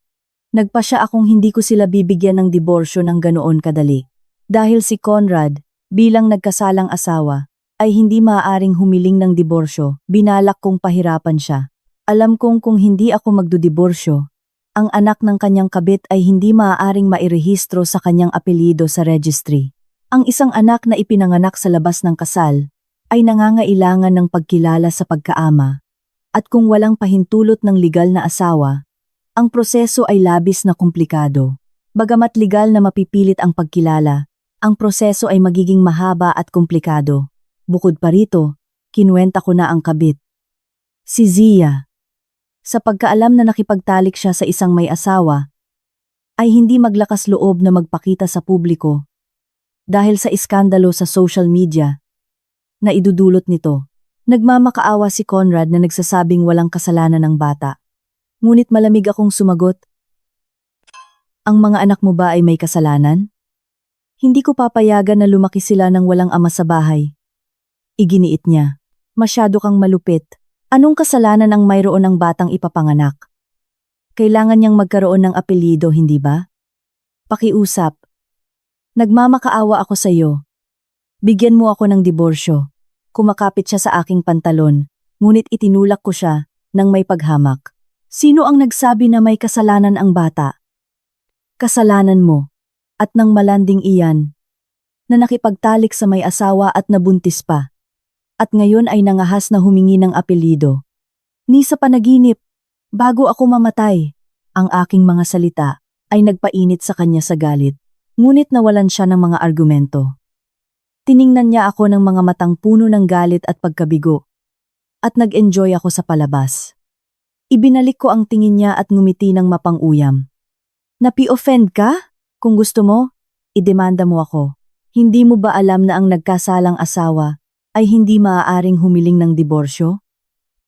Nagpasya akong hindi ko sila bibigyan ng diborsyo ng ganoon kadali. Dahil si Conrad, bilang nagkasalang asawa, ay hindi maaaring humiling ng diborsyo, binalak kong pahirapan siya. Alam kong kung hindi ako magdudiborsyo, ang anak ng kanyang kabit ay hindi maaaring mairehistro sa kanyang apelyido sa registry. Ang isang anak na ipinanganak sa labas ng kasal ay nangangailangan ng pagkilala sa pagkaama. At kung walang pahintulot ng legal na asawa, ang proseso ay labis na komplikado. Bagamat legal na mapipilit ang pagkilala, ang proseso ay magiging mahaba at komplikado. Bukod pa rito, kinuwenta ko na ang kabit. Si Zia. Sa pagkaalam na nakipagtalik siya sa isang may asawa, ay hindi maglakas loob na magpakita sa publiko dahil sa iskandalo sa social media na idudulot nito. Nagmamakaawa si Conrad na nagsasabing walang kasalanan ng bata. Ngunit malamig akong sumagot. Ang mga anak mo ba ay may kasalanan? Hindi ko papayagan na lumaki sila ng walang ama sa bahay. Iginiit niya. Masyado kang malupit. Anong kasalanan ang mayroon ng batang ipapanganak? Kailangan niyang magkaroon ng apelyido, hindi ba? Pakiusap. Nagmamakaawa ako sa iyo. Bigyan mo ako ng diborsyo. Kumakapit siya sa aking pantalon, ngunit itinulak ko siya nang may paghamak. Sino ang nagsabi na may kasalanan ang bata? Kasalanan mo. At nang malanding iyan, na nakipagtalik sa may asawa at nabuntis pa. At ngayon ay nangahas na humingi ng apelyido. Ni sa panaginip, bago ako mamatay, ang aking mga salita ay nagpainit sa kanya sa galit, ngunit nawalan siya ng mga argumento. Tiningnan niya ako ng mga matang puno ng galit at pagkabigo, at nag-enjoy ako sa palabas. Ibinalik ko ang tingin niya at ngumiti ng mapang-uyam. Napi-offend ka? Kung gusto mo, idemanda mo ako. Hindi mo ba alam na ang nagkasalang asawa ay hindi maaaring humiling ng diborsyo?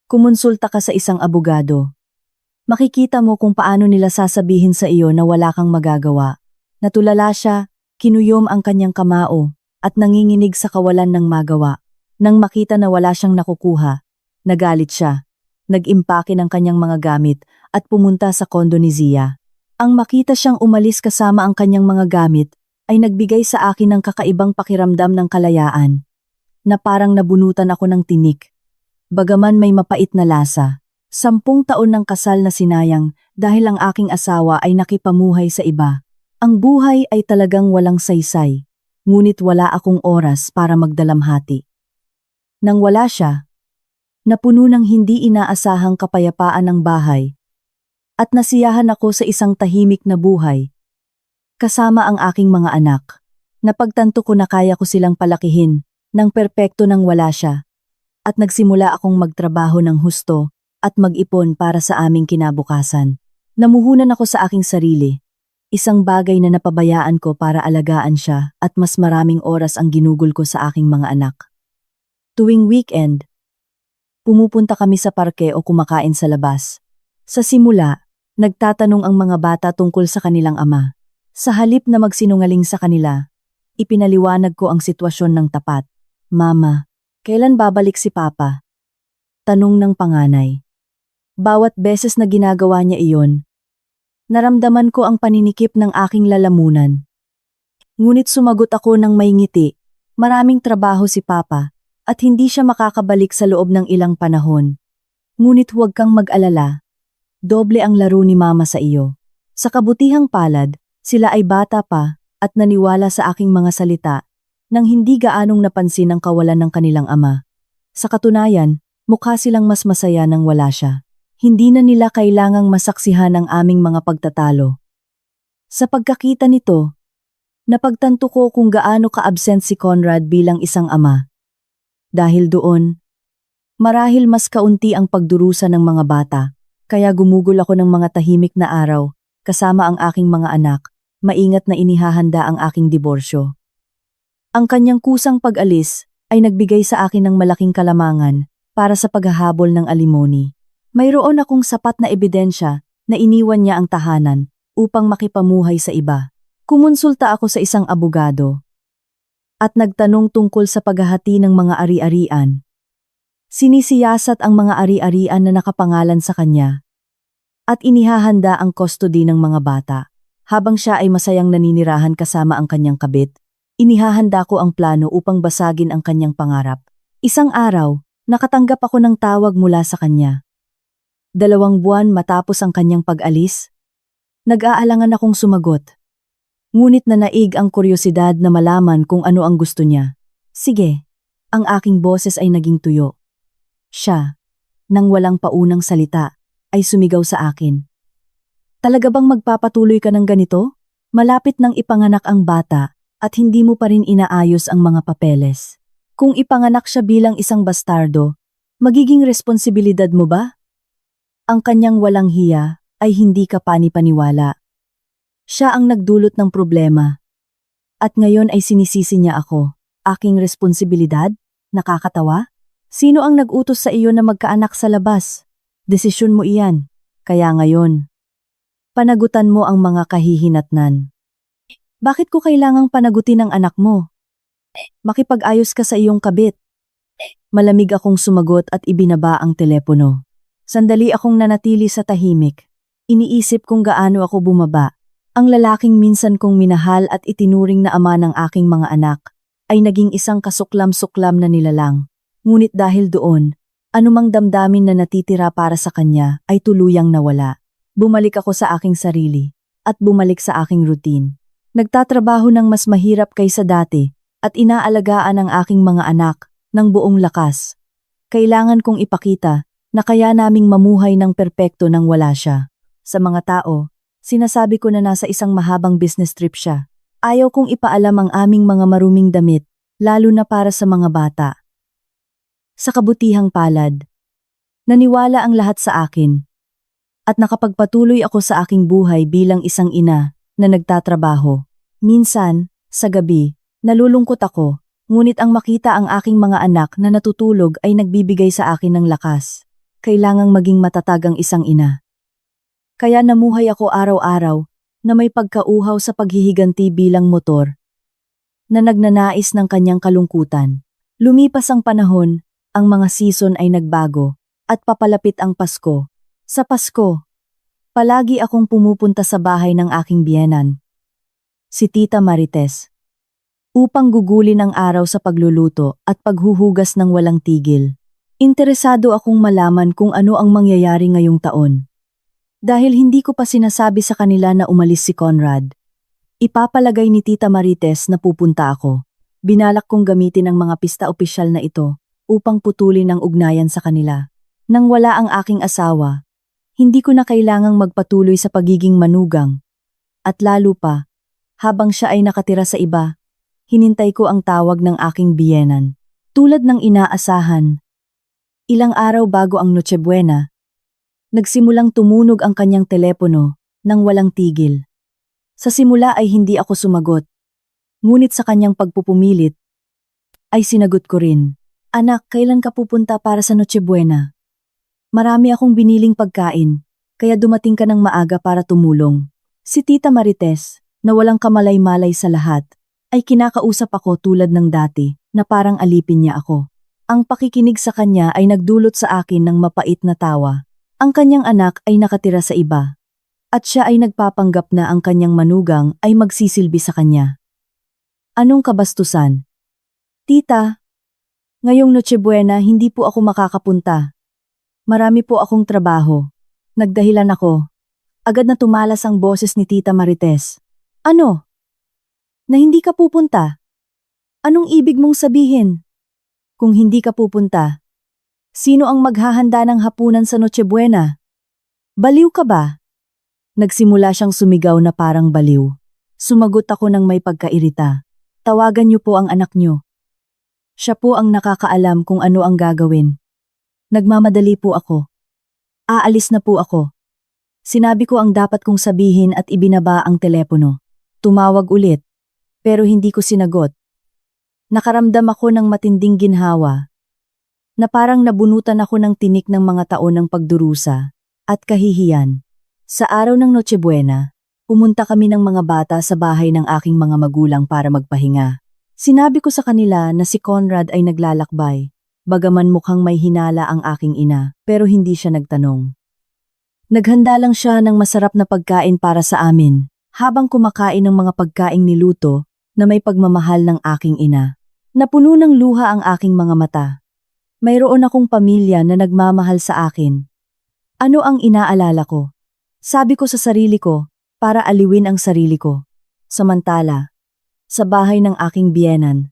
Kumonsulta ka sa isang abogado. Makikita mo kung paano nila sasabihin sa iyo na wala kang magagawa. Natulala siya, kinuyom ang kanyang kamao, at nanginginig sa kawalan ng magawa. Nang makita na wala siyang nakukuha, nagalit siya. Nag-impake ng kanyang mga gamit at pumunta sa kondo ni Zia. Ang makita siyang umalis kasama ang kanyang mga gamit ay nagbigay sa akin ng kakaibang pakiramdam ng kalayaan, na parang nabunutan ako ng tinik. Bagaman may mapait na lasa, 10 taon ng kasal na sinayang dahil ang aking asawa ay nakipamuhay sa iba. Ang buhay ay talagang walang saysay, ngunit wala akong oras para magdalamhati. Nang wala siya, napuno ng hindi inaasahang kapayapaan ng bahay, at nasiyahan ako sa isang tahimik na buhay. Kasama ang aking mga anak, napagtanto ko na kaya ko silang palakihin ng perpekto nang wala siya, at nagsimula akong magtrabaho ng husto at mag-ipon para sa aming kinabukasan. Namuhunan ako sa aking sarili, isang bagay na napabayaan ko para alagaan siya at mas maraming oras ang ginugol ko sa aking mga anak. Tuwing weekend, pumupunta kami sa parke o kumakain sa labas. Sa simula, nagtatanong ang mga bata tungkol sa kanilang ama. Sa halip na magsinungaling sa kanila, ipinaliwanag ko ang sitwasyon ng tapat. Mama, kailan babalik si Papa? Tanong ng panganay. Bawat beses na ginagawa niya iyon, naramdaman ko ang paninikip ng aking lalamunan. Ngunit sumagot ako ng may ngiti. Maraming trabaho si Papa at hindi siya makakabalik sa loob ng ilang panahon. Ngunit huwag kang mag-alala. Doble ang laro ni Mama sa iyo. Sa kabutihang palad, sila ay bata pa at naniwala sa aking mga salita nang hindi gaanong napansin ang kawalan ng kanilang ama. Sa katunayan, mukha silang mas masaya nang wala siya. Hindi na nila kailangang masaksihan ang aming mga pagtatalo. Sa pagkakita nito, Napagtanto ko kung gaano ka-absent si Conrad bilang isang ama. Dahil doon, marahil mas kaunti ang pagdurusa ng mga bata, kaya gumugol ako ng mga tahimik na araw, kasama ang aking mga anak, maingat na inihahanda ang aking diborsyo. Ang kanyang kusang pag-alis ay nagbigay sa akin ng malaking kalamangan para sa paghahabol ng alimony. Mayroon akong sapat na ebidensya na iniwan niya ang tahanan upang makipamuhay sa iba. Kumonsulta ako sa isang abogado at nagtanong tungkol sa paghahati ng mga ari-arian. Sinisiyasat ang mga ari-arian na nakapangalan sa kanya at inihahanda ang custody ng mga bata. Habang siya ay masayang naninirahan kasama ang kanyang kabit, inihahanda ko ang plano upang basagin ang kanyang pangarap. Isang araw, nakatanggap ako ng tawag mula sa kanya. 2 buwan matapos ang kanyang pag-alis, nag-aalangan akong sumagot. Ngunit nanaig ang kuryosidad na malaman kung ano ang gusto niya. Sige, ang aking boses ay naging tuyo. Siya, nang walang paunang salita, ay sumigaw sa akin. Talaga bang magpapatuloy ka ng ganito? Malapit nang ipanganak ang bata at hindi mo pa rin inaayos ang mga papeles. Kung ipanganak siya bilang isang bastardo, magiging responsibilidad mo ba? Ang kanyang walang hiya ay hindi ka pani-paniwala. Siya ang nagdulot ng problema. At ngayon ay sinisisi niya ako. Aking responsibilidad? Nakakatawa? Sino ang nag-utos sa iyo na magkaanak sa labas? Desisyon mo iyan. Kaya ngayon, panagutan mo ang mga kahihinatnan. Bakit ko kailangang panagutin ang anak mo? Makipag-ayos ka sa iyong kabit. Malamig akong sumagot at ibinaba ang telepono. Sandali akong nanatili sa tahimik. Iniisip kung gaano ako bumaba. Ang lalaking minsan kong minahal at itinuring na ama ng aking mga anak ay naging isang kasuklam-suklam na nilalang. Ngunit dahil doon, anumang damdamin na natitira para sa kanya ay tuluyang nawala. Bumalik ako sa aking sarili at bumalik sa aking routine. Nagtatrabaho ng mas mahirap kaysa dati at inaalagaan ang aking mga anak ng buong lakas. Kailangan kong ipakita na kaya naming mamuhay ng perpekto nang wala siya. Sa mga tao, sinasabi ko na nasa isang mahabang business trip siya. Ayaw kong ipaalam ang aming mga maruming damit, lalo na para sa mga bata. Sa kabutihang palad, naniwala ang lahat sa akin. At nakapagpatuloy ako sa aking buhay bilang isang ina na nagtatrabaho. Minsan, sa gabi, nalulungkot ako, ngunit ang makita ang aking mga anak na natutulog ay nagbibigay sa akin ng lakas. Kailangang maging matatag ang isang ina. Kaya namuhay ako araw-araw na may pagkauhaw sa paghihiganti bilang motor na nagnanais ng kanyang kalungkutan. Lumipas ang panahon, ang mga season ay nagbago at papalapit ang Pasko. Sa Pasko, palagi akong pumupunta sa bahay ng aking biyenan, si Tita Marites, upang gugulin ang araw sa pagluluto at paghuhugas ng walang tigil. Interesado akong malaman kung ano ang mangyayari ngayong taon. Dahil hindi ko pa sinasabi sa kanila na umalis si Conrad, ipapalagay ni Tita Marites na pupunta ako. Binalak kong gamitin ang mga pista opisyal na ito upang putulin ang ugnayan sa kanila. Nang wala ang aking asawa, hindi ko na kailangang magpatuloy sa pagiging manugang. At lalo pa, habang siya ay nakatira sa iba, hinintay ko ang tawag ng aking biyenan. Tulad ng inaasahan, ilang araw bago ang Noche Buena, nagsimulang tumunog ang kanyang telepono nang walang tigil. Sa simula ay hindi ako sumagot. Ngunit sa kanyang pagpupumilit, ay sinagot ko rin. Anak, kailan ka pupunta para sa Noche Buena? Marami akong biniling pagkain, kaya dumating ka ng maaga para tumulong. Si Tita Marites, na walang kamalay-malay sa lahat, ay kinakausap ako tulad ng dati na parang alipin niya ako. Ang pakikinig sa kanya ay nagdulot sa akin ng mapait na tawa. Ang kanyang anak ay nakatira sa iba, at siya ay nagpapanggap na ang kanyang manugang ay magsisilbi sa kanya. Anong kabastusan? Tita, ngayong Noche Buena hindi po ako makakapunta. Marami po akong trabaho. Nagdahilan ako. Agad na tumalas ang boses ni Tita Marites. Ano? Na hindi ka pupunta? Anong ibig mong sabihin? Kung hindi ka pupunta, sino ang maghahanda ng hapunan sa Noche Buena? Baliw ka ba? Nagsimula siyang sumigaw na parang baliw. Sumagot ako ng may pagkairita. Tawagan niyo po ang anak niyo. Siya po ang nakakaalam kung ano ang gagawin. Nagmamadali po ako. Aalis na po ako. Sinabi ko ang dapat kong sabihin at ibinaba ang telepono. Tumawag ulit, pero hindi ko sinagot. Nakaramdam ako ng matinding ginhawa, na parang nabunutan ako ng tinik ng mga taon ng pagdurusa at kahihiyan. Sa araw ng Noche Buena, pumunta kami ng mga bata sa bahay ng aking mga magulang para magpahinga. Sinabi ko sa kanila na si Conrad ay naglalakbay, bagaman mukhang may hinala ang aking ina, pero hindi siya nagtanong. Naghanda lang siya ng masarap na pagkain para sa amin, habang kumakain ng mga pagkaing niluto na may pagmamahal ng aking ina. Napuno ng luha ang aking mga mata. Mayroon akong pamilya na nagmamahal sa akin. Ano ang inaalala ko? Sabi ko sa sarili ko, para aliwin ang sarili ko. Samantala, sa bahay ng aking biyenan,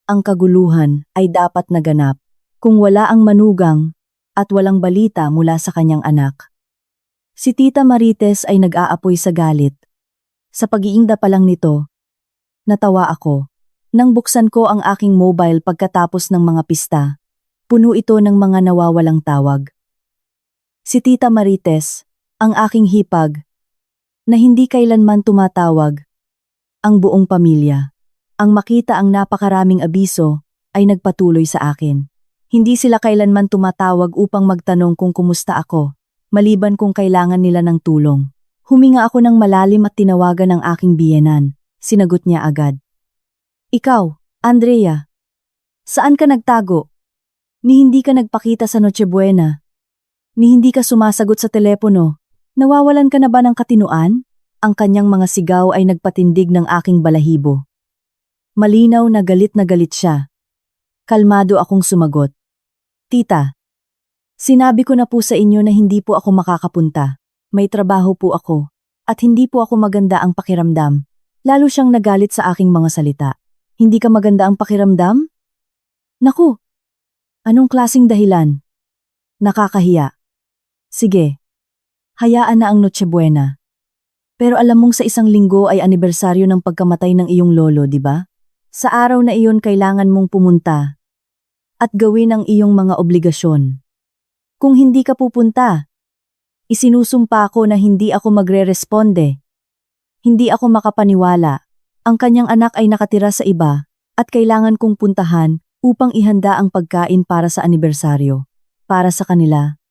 ang kaguluhan ay dapat naganap kung wala ang manugang at walang balita mula sa kanyang anak. Si Tita Marites ay nag-aapoy sa galit. Sa pag-iingda pa lang nito, natawa ako. Nang buksan ko ang aking mobile pagkatapos ng mga pista, puno ito ng mga nawawalang tawag. Si Tita Marites, ang aking hipag, na hindi kailanman tumatawag, ang buong pamilya. Ang makita ang napakaraming abiso ay nagpatuloy sa akin. Hindi sila kailanman tumatawag upang magtanong kung kumusta ako, maliban kung kailangan nila ng tulong. Huminga ako ng malalim at tinawagan ang aking biyenan. Sinagot niya agad. Ikaw, Andrea. Saan ka nagtago? Ni hindi ka nagpakita sa Noche Buena? Ni hindi ka sumasagot sa telepono? Nawawalan ka na ba ng katinuan? Ang kanyang mga sigaw ay nagpatindig ng aking balahibo. Malinaw na galit siya. Kalmado akong sumagot. Tita, sinabi ko na po sa inyo na hindi po ako makakapunta. May trabaho po ako, at hindi po ako maganda ang pakiramdam. Lalo siyang nagalit sa aking mga salita. Hindi ka maganda ang pakiramdam? Naku, anong klaseng dahilan? Nakakahiya. Sige, hayaan na ang Noche Buena. Pero alam mong sa isang linggo ay anibersaryo ng pagkamatay ng iyong lolo, di ba? Sa araw na iyon kailangan mong pumunta at gawin ang iyong mga obligasyon. Kung hindi ka pupunta, isinusumpa ko na hindi ako magre-responde. Hindi ako makapaniwala. Ang kanyang anak ay nakatira sa iba at kailangan kong puntahan upang ihanda ang pagkain para sa anibersaryo. Para sa kanila,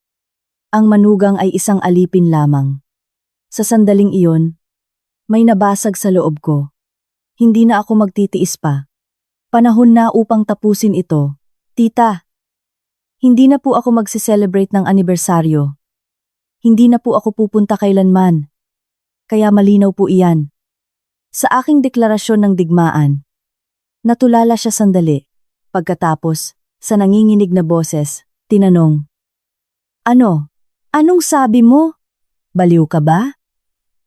ang manugang ay isang alipin lamang. Sa sandaling iyon, may nabasag sa loob ko. Hindi na ako magtitiis pa. Panahon na upang tapusin ito. Tita, hindi na po ako magse-celebrate ng anibersaryo. Hindi na po ako pupunta kailanman. Kaya malinaw po iyan. Sa aking deklarasyon ng digmaan, natulala siya sandali. Pagkatapos, sa nanginginig na boses, tinanong, Ano? Anong sabi mo? Baliw ka ba?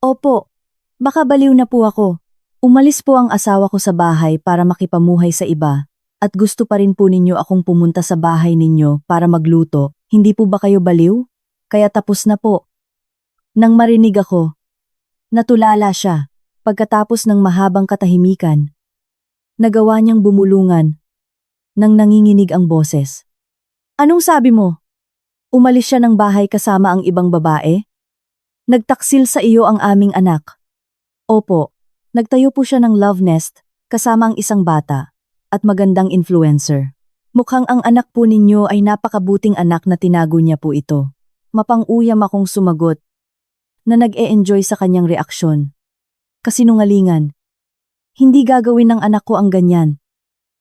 Opo, baka baliw na po ako. Umalis po ang asawa ko sa bahay para makipamuhay sa iba, at gusto pa rin po ninyo akong pumunta sa bahay ninyo para magluto. Hindi po ba kayo baliw? Kaya tapos na po. Nang marinig ako, natulala siya. Pagkatapos ng mahabang katahimikan, nagawa niyang bumulungan nang nanginginig ang boses. Anong sabi mo? Umalis siya ng bahay kasama ang ibang babae? Nagtaksil sa iyo ang aming anak. Opo, nagtayo po siya ng love nest kasama ang isang bata at magandang influencer. Mukhang ang anak po ninyo ay napakabuting anak na tinago niya po ito. Mapang-uyam akong sumagot na nag-e-enjoy sa kanyang reaksyon. Kasinungalingan. Hindi gagawin ng anak ko ang ganyan.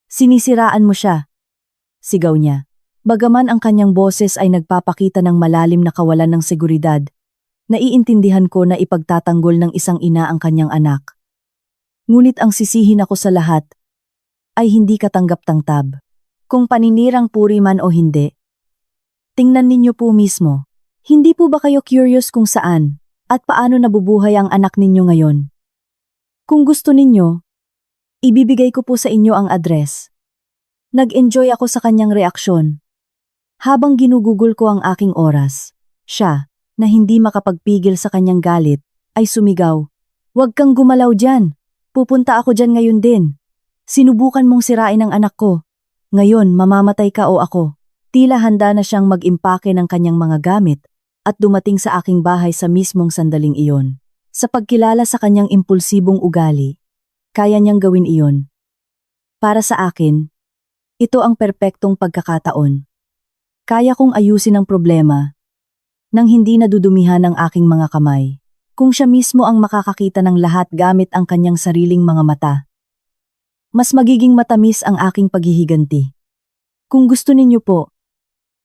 Sinisiraan mo siya. Sigaw niya. Bagaman ang kanyang boses ay nagpapakita ng malalim na kawalan ng seguridad, naiintindihan ko na ipagtatanggol ng isang ina ang kanyang anak. Ngunit ang sisihin ako sa lahat ay hindi katanggap-tangtab. Kung paninirang puri man o hindi. Tingnan ninyo po mismo. Hindi po ba kayo curious kung saan at paano nabubuhay ang anak ninyo ngayon? Kung gusto ninyo, ibibigay ko po sa inyo ang address. Nag-enjoy ako sa kanyang reaksyon. Habang ginugugol ko ang aking oras, siya, na hindi makapagpigil sa kanyang galit, ay sumigaw, "Huwag kang gumalaw dyan! Pupunta ako dyan ngayon din. Sinubukan mong sirain ang anak ko. Ngayon, mamamatay ka o ako. Tila handa na siyang mag-impake ng kanyang mga gamit at dumating sa aking bahay sa mismong sandaling iyon. Sa pagkilala sa kanyang impulsibong ugali, kaya niyang gawin iyon. Para sa akin, ito ang perpektong pagkakataon. Kaya kong ayusin ang problema nang hindi nadudumihan ang aking mga kamay. Kung siya mismo ang makakakita ng lahat gamit ang kanyang sariling mga mata, mas magiging matamis ang aking paghihiganti. Kung gusto ninyo po,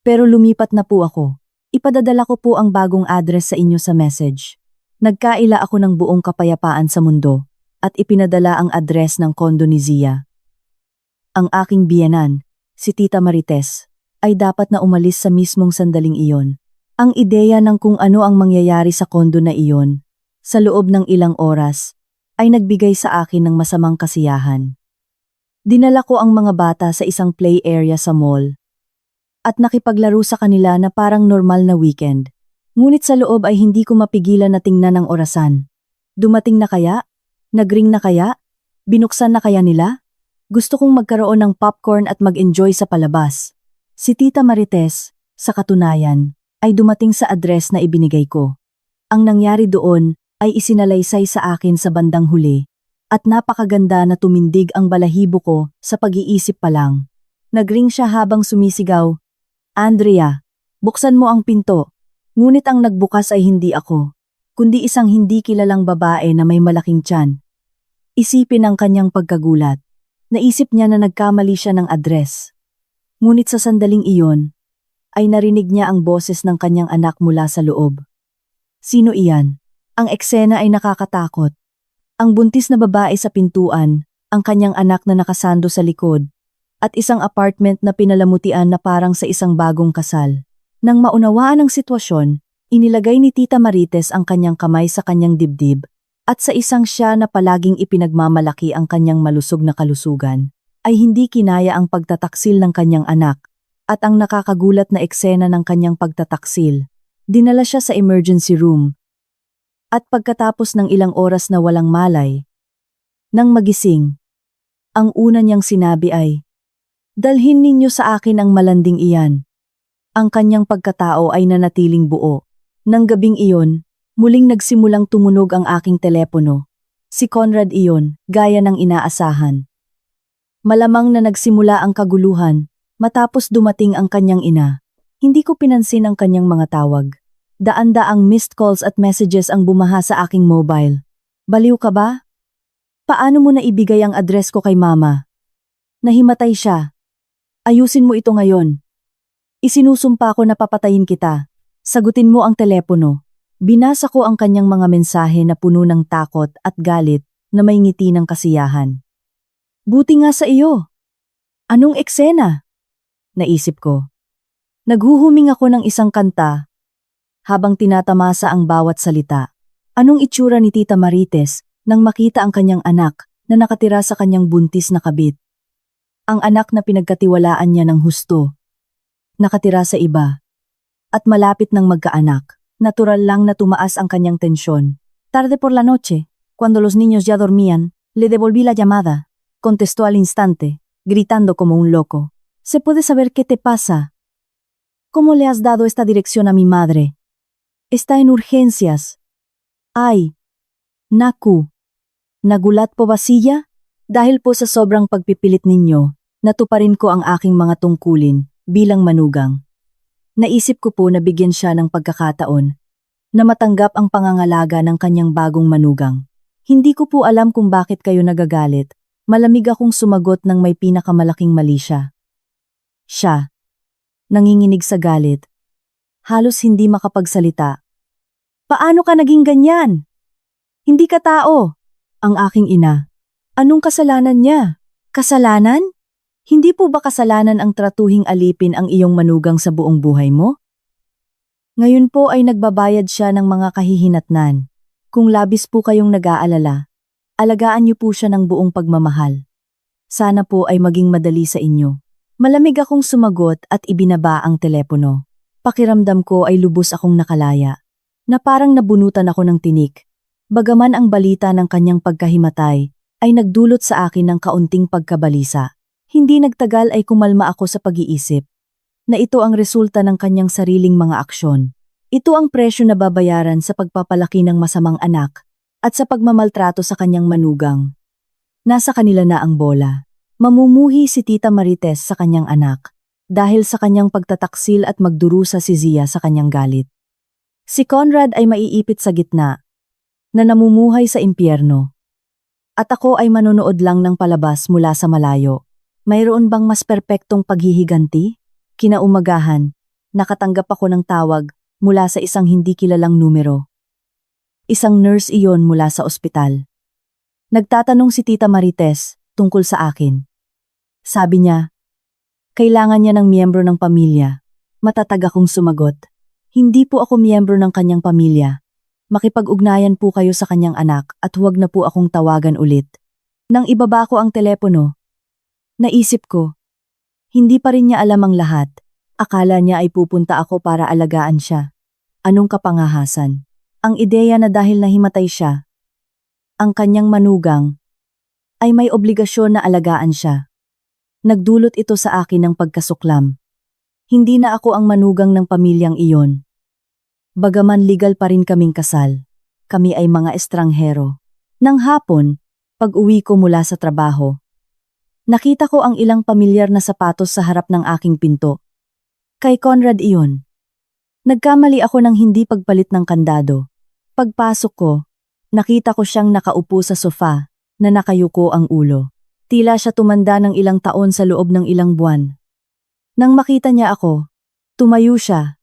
pero lumipat na po ako. Ipadadala ko po ang bagong address sa inyo sa message. Nagkaila ako ng buong kapayapaan sa mundo at ipinadala ang address ng kondo ni Zia. Ang aking biyenan, si Tita Marites, ay dapat na umalis sa mismong sandaling iyon. Ang ideya ng kung ano ang mangyayari sa kondo na iyon, sa loob ng ilang oras, ay nagbigay sa akin ng masamang kasiyahan. Dinala ko ang mga bata sa isang play area sa mall at nakipaglaro sa kanila na parang normal na weekend. Ngunit sa loob ay hindi ko mapigilan na tingnan ang orasan. Dumating na kaya? Nagring na kaya? Binuksan na kaya nila? Gusto kong magkaroon ng popcorn at mag-enjoy sa palabas. Si Tita Marites, sa katunayan, ay dumating sa address na ibinigay ko. Ang nangyari doon ay isinalaysay sa akin sa bandang huli at napakaganda na tumindig ang balahibo ko sa pag-iisip pa lang. Nagring siya habang sumisigaw, "Andrea, buksan mo ang pinto." Ngunit ang nagbukas ay hindi ako, kundi isang hindi kilalang babae na may malaking tiyan. Isipin ang kanyang pagkagulat. Naisip niya na nagkamali siya ng address. Ngunit sa sandaling iyon, ay narinig niya ang boses ng kanyang anak mula sa loob. Sino iyan? Ang eksena ay nakakatakot. Ang buntis na babae sa pintuan, ang kanyang anak na nakasando sa likod, at isang apartment na pinalamutian na parang sa isang bagong kasal. Nang maunawaan ang sitwasyon, inilagay ni Tita Marites ang kanyang kamay sa kanyang dibdib, at sa isang siya na palaging ipinagmamalaki ang kanyang malusog na kalusugan, ay hindi kinaya ang pagtataksil ng kanyang anak, at ang nakakagulat na eksena ng kanyang pagtataksil. Dinala siya sa emergency room. At pagkatapos ng ilang oras na walang malay, nang magising, ang una niyang sinabi ay, "Dalhin ninyo sa akin ang malanding iyan." Ang kanyang pagkatao ay nanatiling buo. Nang gabing iyon, muling nagsimulang tumunog ang aking telepono. Si Conrad iyon, gaya ng inaasahan. Malamang na nagsimula ang kaguluhan. Matapos dumating ang kanyang ina, hindi ko pinansin ang kanyang mga tawag. Daan-daang missed calls at messages ang bumaha sa aking mobile. Baliw ka ba? Paano mo na ibigay ang address ko kay mama? Nahimatay siya. Ayusin mo ito ngayon. Isinusumpa ko na papatayin kita. Sagutin mo ang telepono. Binasa ko ang kanyang mga mensahe na puno ng takot at galit na may ngiti ng kasiyahan. Buti nga sa iyo. Anong eksena? Naisip ko. Naghuhuming ako ng isang kanta habang tinatamasa ang bawat salita. Anong itsura ni Tita Marites nang makita ang kanyang anak na nakatira sa kanyang buntis na kabit? Ang anak na pinagkatiwalaan niya ng husto. Nakatira sa iba. At malapit ng magkaanak, natural lang na tumaas ang kanyang tensyon. Tarde por la noche, cuando los niños ya dormían, le devolví la llamada. Contestó al instante, gritando como un loco. ¿Se puede saber qué te pasa? ¿Cómo le has dado esta dirección a mi madre? Está en urgencias. Ay, naku. Nagulat po ba siya? Dahil po sa sobrang pagpipilit ninyo, natuparin ko ang aking mga tungkulin bilang manugang. Naisip ko po na bigyan siya ng pagkakataon na matanggap ang pangangalaga ng kanyang bagong manugang. Hindi ko po alam kung bakit kayo nagagalit. Malamig akong sumagot ng may pinakamalaking mali siya. Siya, nanginginig sa galit, halos hindi makapagsalita. Paano ka naging ganyan? Hindi ka tao. Ang aking ina. Anong kasalanan niya? Kasalanan? Hindi po ba kasalanan ang tratuhing alipin ang iyong manugang sa buong buhay mo? Ngayon po ay nagbabayad siya ng mga kahihinatnan. Kung labis po kayong nag-aalala, alagaan niyo po siya ng buong pagmamahal. Sana po ay maging madali sa inyo. Malamig akong sumagot at ibinaba ang telepono. Pakiramdam ko ay lubos akong nakalaya, na parang nabunutan ako ng tinik. Bagaman ang balita ng kanyang pagkahimatay ay nagdulot sa akin ng kaunting pagkabalisa. Hindi nagtagal ay kumalma ako sa pag-iisip na ito ang resulta ng kanyang sariling mga aksyon. Ito ang presyo na babayaran sa pagpapalaki ng masamang anak at sa pagmamaltrato sa kanyang manugang. Nasa kanila na ang bola. Mamumuhi si Tita Marites sa kanyang anak dahil sa kanyang pagtataksil at magdurusa si Zia sa kanyang galit. Si Conrad ay maiipit sa gitna na namumuhay sa impyerno. At ako ay manonood lang ng palabas mula sa malayo. Mayroon bang mas perpektong paghihiganti? Kinaumagahan, nakatanggap ako ng tawag mula sa isang hindi kilalang numero. Isang nurse iyon mula sa ospital. Nagtatanong si Tita Marites tungkol sa akin. Sabi niya, kailangan niya ng miyembro ng pamilya. Matatag akong sumagot. Hindi po ako miyembro ng kanyang pamilya. Makipag-ugnayan po kayo sa kanyang anak at huwag na po akong tawagan ulit. Nang ibaba ko ang telepono, naisip ko, hindi pa rin niya alam ang lahat. Akala niya ay pupunta ako para alagaan siya. Anong kapangahasan? Ang ideya na dahil nahimatay siya, ang kanyang manugang, ay may obligasyon na alagaan siya. Nagdulot ito sa akin ng pagkasuklam. Hindi na ako ang manugang ng pamilyang iyon. Bagaman legal pa rin kaming kasal, kami ay mga estranghero. Nang hapon, pag-uwi ko mula sa trabaho, nakita ko ang ilang pamilyar na sapatos sa harap ng aking pinto. Kay Conrad iyon. Nagkamali ako ng hindi pagpalit ng kandado. Pagpasok ko, nakita ko siyang nakaupo sa sofa na nakayuko ang ulo. Tila siya tumanda ng ilang taon sa loob ng ilang buwan. Nang makita niya ako, tumayo siya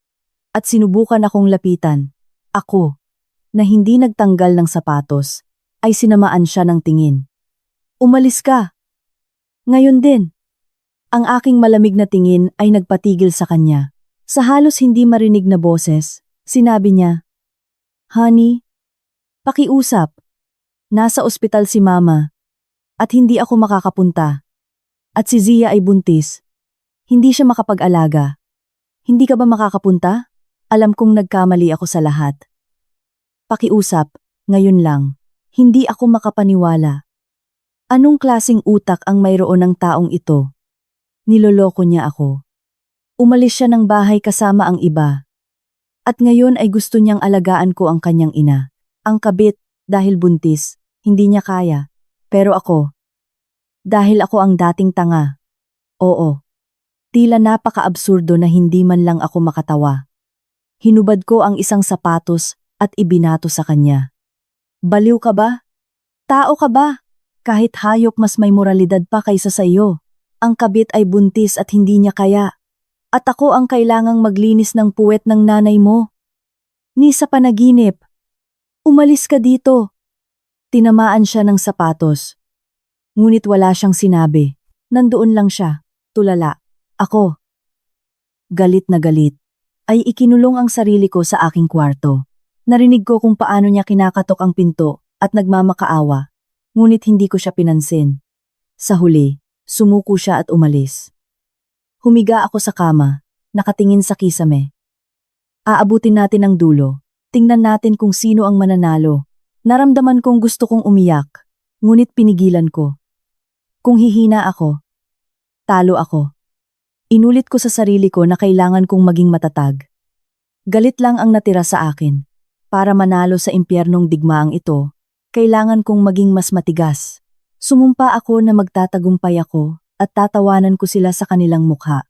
at sinubukan akong lapitan. Ako, na hindi nagtanggal ng sapatos, ay sinamaan siya ng tingin. Umalis ka. Ngayon din. Ang aking malamig na tingin ay nagpatigil sa kanya. Sa halos hindi marinig na boses, sinabi niya, Honey, pakiusap. Nasa ospital si Mama at hindi ako makakapunta. At si Zia ay buntis. Hindi siya makapag-alaga. Hindi ka ba makakapunta? Alam kong nagkamali ako sa lahat. Pakiusap, ngayon lang. Hindi ako makapaniwala. Anong klaseng utak ang mayroon ng taong ito? Niloloko niya ako. Umalis siya ng bahay kasama ang iba. At ngayon ay gusto niyang alagaan ko ang kanyang ina. Ang kabit, dahil buntis, hindi niya kaya. Pero ako, dahil ako ang dating tanga. Oo. Tila napaka-absurdo na hindi man lang ako makatawa. Hinubad ko ang isang sapatos at ibinato sa kanya. Baliw ka ba? Tao ka ba? Kahit hayop mas may moralidad pa kaysa sa iyo. Ang kabit ay buntis at hindi niya kaya. At ako ang kailangang maglinis ng puwet ng nanay mo. Ni sa panaginip. Umalis ka dito. Tinamaan siya ng sapatos. Ngunit wala siyang sinabi. Nandoon lang siya, tulala. Ako, galit na galit, ay ikinulong ang sarili ko sa aking kwarto. Narinig ko kung paano niya kinakatok ang pinto at nagmamakaawa, ngunit hindi ko siya pinansin. Sa huli, sumuko siya at umalis. Humiga ako sa kama, nakatingin sa kisame. Aabutin natin ang dulo, tingnan natin kung sino ang mananalo. Naramdaman kong gusto kong umiyak, ngunit pinigilan ko. Kung hihina ako, talo ako. Inulit ko sa sarili ko na kailangan kong maging matatag. Galit lang ang natira sa akin. Para manalo sa impyernong digmaang ito, kailangan kong maging mas matigas. Sumumpa ako na magtatagumpay ako at tatawanan ko sila sa kanilang mukha.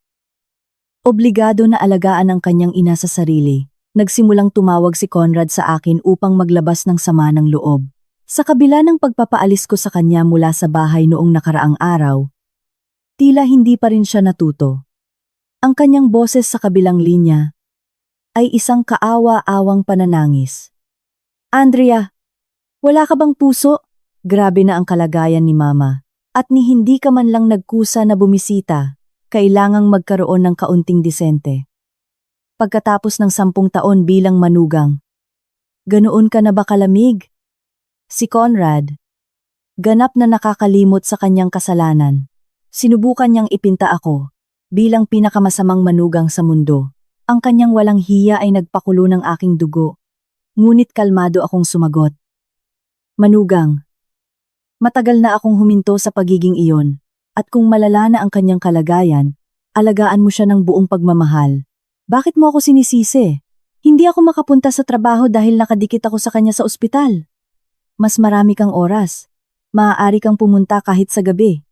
Obligado na alagaan ang kanyang ina sa sarili. Nagsimulang tumawag si Conrad sa akin upang maglabas ng sama ng loob. Sa kabila ng pagpapaalis ko sa kanya mula sa bahay noong nakaraang araw, tila hindi pa rin siya natuto. Ang kanyang boses sa kabilang linya ay isang kaawa-awang pananangis. Andrea, wala ka bang puso? Grabe na ang kalagayan ni Mama. At ni hindi ka man lang nagkusa na bumisita, kailangang magkaroon ng kaunting disente. Pagkatapos ng 10 taon bilang manugang, ganoon ka na ba kalamig? Si Conrad, ganap na nakakalimot sa kanyang kasalanan. Sinubukan niyang ipinta ako bilang pinakamasamang manugang sa mundo. Ang kanyang walang hiya ay nagpakulo ng aking dugo. Ngunit kalmado akong sumagot. Manugang, Matagal na akong huminto sa pagiging iyon. At kung malala na ang kanyang kalagayan, alagaan mo siya ng buong pagmamahal. Bakit mo ako sinisisi? Hindi ako makapunta sa trabaho dahil nakadikit ako sa kanya sa ospital. Mas marami kang oras. Maaari kang pumunta kahit sa gabi.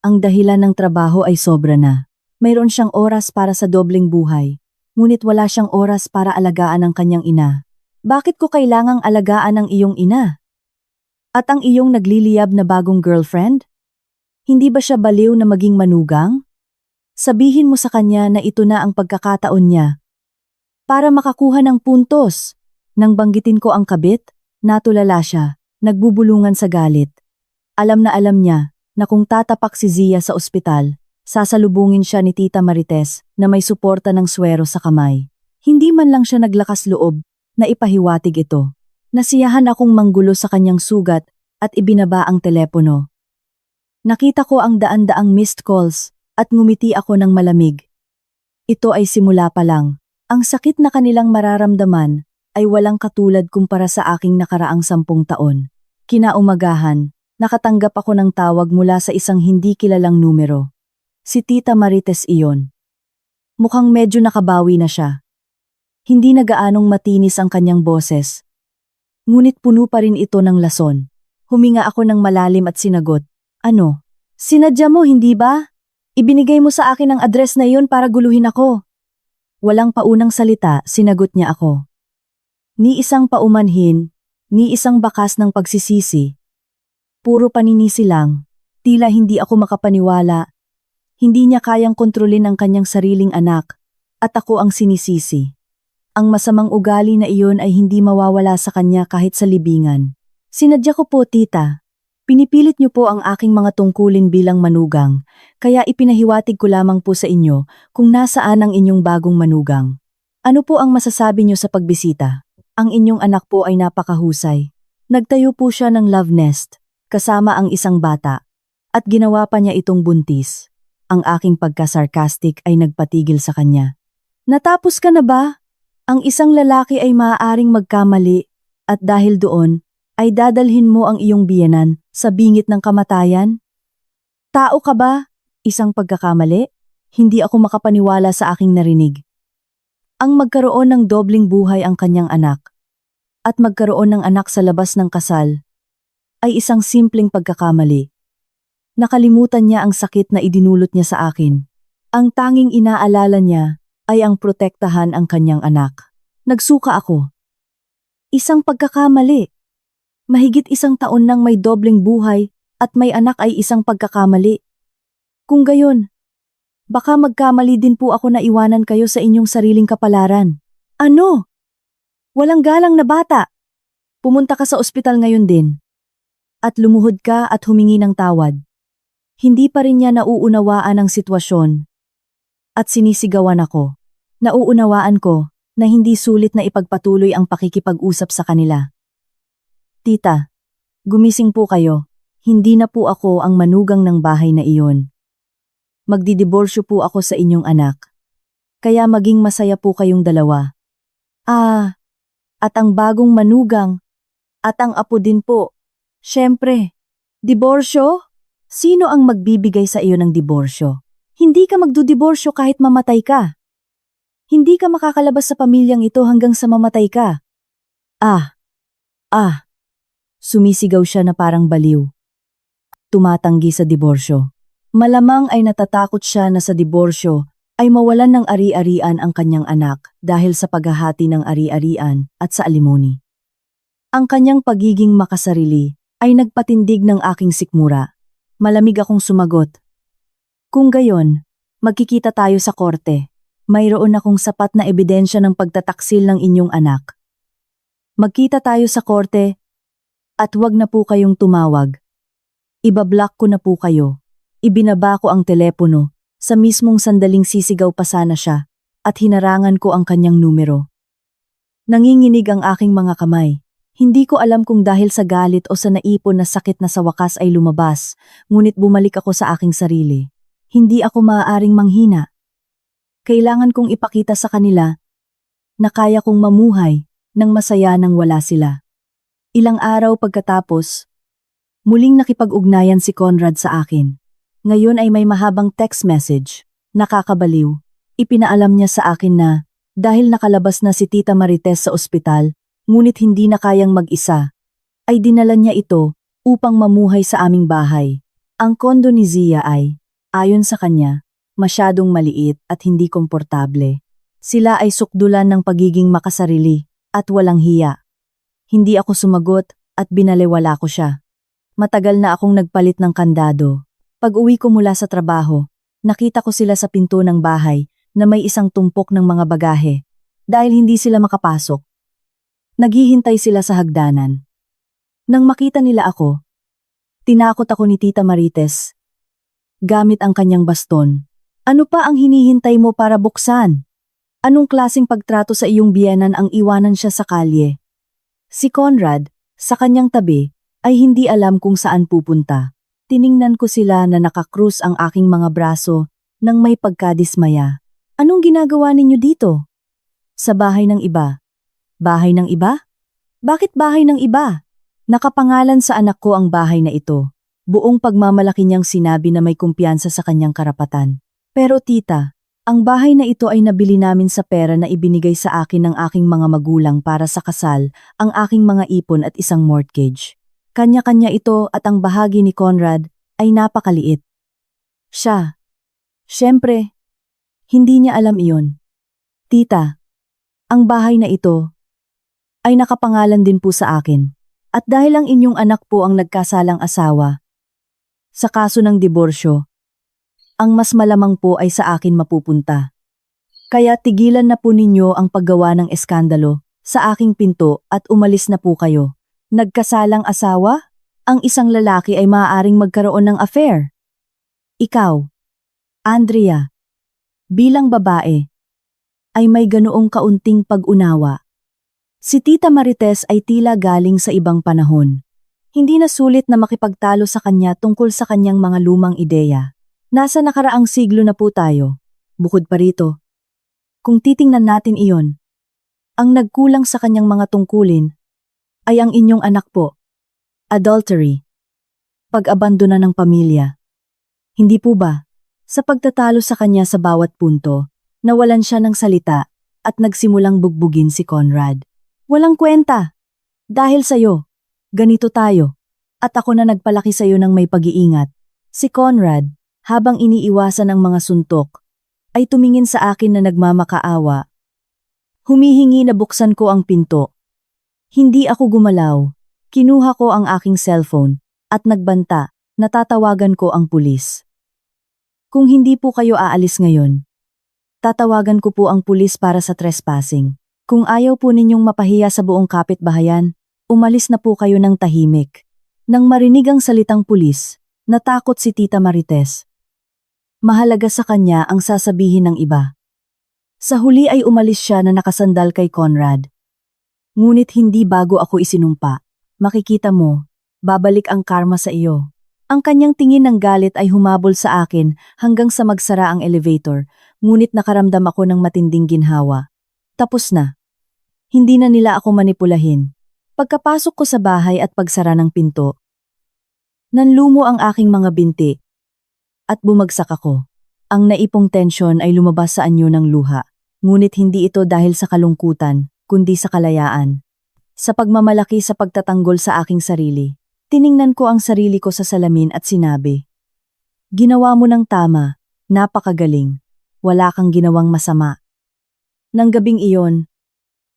Ang dahilan ng trabaho ay sobra na. Mayroon siyang oras para sa dobleng buhay. Ngunit wala siyang oras para alagaan ang kanyang ina. Bakit ko kailangang alagaan ang iyong ina? At ang iyong nagliliyab na bagong girlfriend? Hindi ba siya baliw na maging manugang? Sabihin mo sa kanya na ito na ang pagkakataon niya. Para makakuha ng puntos. Nang banggitin ko ang kabit, natulala siya, nagbubulungan sa galit. Alam niya na kung tatapak si Zia sa ospital, sasalubungin siya ni Tita Marites na may suporta ng swero sa kamay. Hindi man lang siya naglakas loob na ipahiwatig ito. Nasiyahan akong manggulo sa kanyang sugat at ibinaba ang telepono. Nakita ko ang daan-daang missed calls at ngumiti ako ng malamig. Ito ay simula pa lang. Ang sakit na kanilang mararamdaman ay walang katulad kumpara sa aking nakaraang 10 taon. Kinaumagahan, nakatanggap ako ng tawag mula sa isang hindi kilalang numero. Si Tita Marites iyon. Mukhang medyo nakabawi na siya. Hindi na gaanong matinis ang kanyang boses. Ngunit puno pa rin ito ng lason. Huminga ako ng malalim at sinagot, "Ano? Sinadya mo, hindi ba? Ibinigay mo sa akin ang address na iyon para guluhin ako." Walang paunang salita, sinagot niya ako. Ni isang paumanhin, ni isang bakas ng pagsisisi. Puro paninisi lang, tila hindi ako makapaniwala. Hindi niya kayang kontrolin ang kanyang sariling anak, at ako ang sinisisi. Ang masamang ugali na iyon ay hindi mawawala sa kanya kahit sa libingan. Sinadya ko po, tita. Pinipilit niyo po ang aking mga tungkulin bilang manugang, kaya ipinahiwatig ko lamang po sa inyo kung nasaan ang inyong bagong manugang. Ano po ang masasabi niyo sa pagbisita? Ang inyong anak po ay napakahusay. Nagtayo po siya ng love nest, kasama ang isang bata, at ginawa pa niya itong buntis. Ang aking pagka-sarcastic ay nagpatigil sa kanya. Natapos ka na ba? Ang isang lalaki ay maaaring magkamali, at dahil doon, ay dadalhin mo ang iyong biyenan sa bingit ng kamatayan? Tao ka ba? Isang pagkakamali? Hindi ako makapaniwala sa aking narinig. Ang magkaroon ng dobling buhay ang kanyang anak, at magkaroon ng anak sa labas ng kasal, ay isang simpleng pagkakamali. Nakalimutan niya ang sakit na idinulot niya sa akin. Ang tanging inaalala niya ay ang protektahan ang kanyang anak. Nagsuka ako. Isang pagkakamali. Mahigit 1 taon nang may dobleng buhay at may anak ay isang pagkakamali. Kung gayon, baka magkamali din po ako na iwanan kayo sa inyong sariling kapalaran. Ano? Walang galang na bata. Pumunta ka sa ospital ngayon din. At lumuhod ka at humingi ng tawad. Hindi pa rin niya nauunawaan ang sitwasyon. At sinisigawan ako. Nauunawaan ko na hindi sulit na ipagpatuloy ang pakikipag-usap sa kanila. Tita, gumising po kayo. Hindi na po ako ang manugang ng bahay na iyon. Magdidiborsyo po ako sa inyong anak. Kaya maging masaya po kayong dalawa. At ang bagong manugang, at ang apo din po. Siyempre, diborsyo? Sino ang magbibigay sa iyo ng diborsyo? Hindi ka magdudiborsyo kahit mamatay ka. Hindi ka makakalabas sa pamilyang ito hanggang sa mamatay ka. Sumisigaw siya na parang baliw. Tumatanggi sa diborsyo. Malamang ay natatakot siya na sa diborsyo ay mawalan ng ari-arian ang kanyang anak dahil sa paghahati ng ari-arian at sa alimony. Ang kanyang pagiging makasarili ay nagpatindig ng aking sikmura. Malamig akong sumagot. Kung gayon, magkikita tayo sa korte. Mayroon akong sapat na ebidensya ng pagtataksil ng inyong anak. Magkita tayo sa korte. At wag na po kayong tumawag. Ibablock ko na po kayo. Ibinaba ko ang telepono. Sa mismong sandaling sisigaw pa sana siya. At hinarangan ko ang kanyang numero. Nanginginig ang aking mga kamay. Hindi ko alam kung dahil sa galit o sa naipon na sakit na sa wakas ay lumabas. Ngunit bumalik ako sa aking sarili. Hindi ako maaaring manghina. Kailangan kong ipakita sa kanila na kaya kong mamuhay nang masaya nang wala sila. Ilang araw pagkatapos, Muling nakipag-ugnayan si Conrad sa akin. Ngayon ay may mahabang text message. Nakakabaliw. Ipinaalam niya sa akin na dahil nakalabas na si Tita Marites sa ospital, ngunit hindi na kayang mag-isa, ay dinala niya ito upang mamuhay sa aming bahay. Ang kondo ni Zia ay, ayon sa kanya, masyadong maliit at hindi komportable. Sila ay sukdulan ng pagiging makasarili at walang hiya. Hindi ako sumagot at binalewala ko siya. Matagal na akong nagpalit ng kandado. Pag-uwi ko mula sa trabaho, nakita ko sila sa pinto ng bahay na may isang tumpok ng mga bagahe. Dahil hindi sila makapasok, naghihintay sila sa hagdanan. Nang makita nila ako, tinakot ako ni Tita Marites. Gamit ang kanyang baston. Ano pa ang hinihintay mo para buksan? Anong klaseng pagtrato sa iyong biyenan ang iwanan siya sa kalye? Si Conrad, sa kanyang tabi, ay hindi alam kung saan pupunta. Tiningnan ko sila na nakakrus ang aking mga braso nang may pagkadismaya. Anong ginagawa ninyo dito? Sa bahay ng iba. Bahay ng iba? Bakit bahay ng iba? Nakapangalan sa anak ko ang bahay na ito. Buong pagmamalaki niyang sinabi na may kumpiyansa sa kanyang karapatan. Pero tita, ang bahay na ito ay nabili namin sa pera na ibinigay sa akin ng aking mga magulang para sa kasal, ang aking mga ipon at isang mortgage. Kanya-kanya ito at ang bahagi ni Conrad ay napakaliit. Siyempre, hindi niya alam iyon. Tita, ang bahay na ito ay nakapangalan din po sa akin. At dahil ang inyong anak po ang nagkasalang asawa, sa kaso ng diborsyo, ang mas malamang po ay sa akin mapupunta. Kaya tigilan na po ninyo ang paggawa ng eskandalo sa aking pinto at umalis na po kayo. Nagkasalang asawa? Ang isang lalaki ay maaaring magkaroon ng affair. Ikaw, Andrea, bilang babae, ay may ganoong kaunting pag-unawa. Si Tita Marites ay tila galing sa ibang panahon. Hindi na sulit na makipagtalo sa kanya tungkol sa kanyang mga lumang ideya. Nasa nakaraang siglo na po tayo. Bukod pa rito, kung titingnan natin iyon, ang nagkulang sa kanyang mga tungkulin ay ang inyong anak po. Adultery. Pag-abandona ng pamilya. Hindi po ba? Sa pagtatalo sa kanya sa bawat punto, nawalan siya ng salita at nagsimulang bugbugin si Conrad. Walang kwenta. Dahil sa'yo, ganito tayo. At ako na nagpalaki sa'yo ng may pag-iingat. Si Conrad, habang iniiwasan ang mga suntok, ay tumingin sa akin na nagmamakaawa. Humihingi na buksan ko ang pinto. Hindi ako gumalaw. Kinuha ko ang aking cellphone at nagbanta na tatawagan ko ang pulis. Kung hindi po kayo aalis ngayon, tatawagan ko po ang pulis para sa trespassing. Kung ayaw po ninyong mapahiya sa buong kapitbahayan, umalis na po kayo ng tahimik. Nang marinig ang salitang pulis, natakot si Tita Marites. Mahalaga sa kanya ang sasabihin ng iba. Sa huli ay umalis siya na nakasandal kay Conrad. Ngunit hindi bago ako isinumpa. Makikita mo, babalik ang karma sa iyo. Ang kanyang tingin ng galit ay humabol sa akin hanggang sa magsara ang elevator, ngunit nakaramdam ako ng matinding ginhawa. Tapos na. Hindi na nila ako manipulahin. Pagkapasok ko sa bahay at pagsara ng pinto, nanlumo ang aking mga binti at bumagsak ako. Ang naipong tensyon ay lumabas sa anyo ng luha, ngunit hindi ito dahil sa kalungkutan, kundi sa kalayaan. Sa pagmamalaki sa pagtatanggol sa aking sarili, tiningnan ko ang sarili ko sa salamin at sinabi, "Ginawa mo ng tama, napakagaling, wala kang ginawang masama." Nang gabing iyon,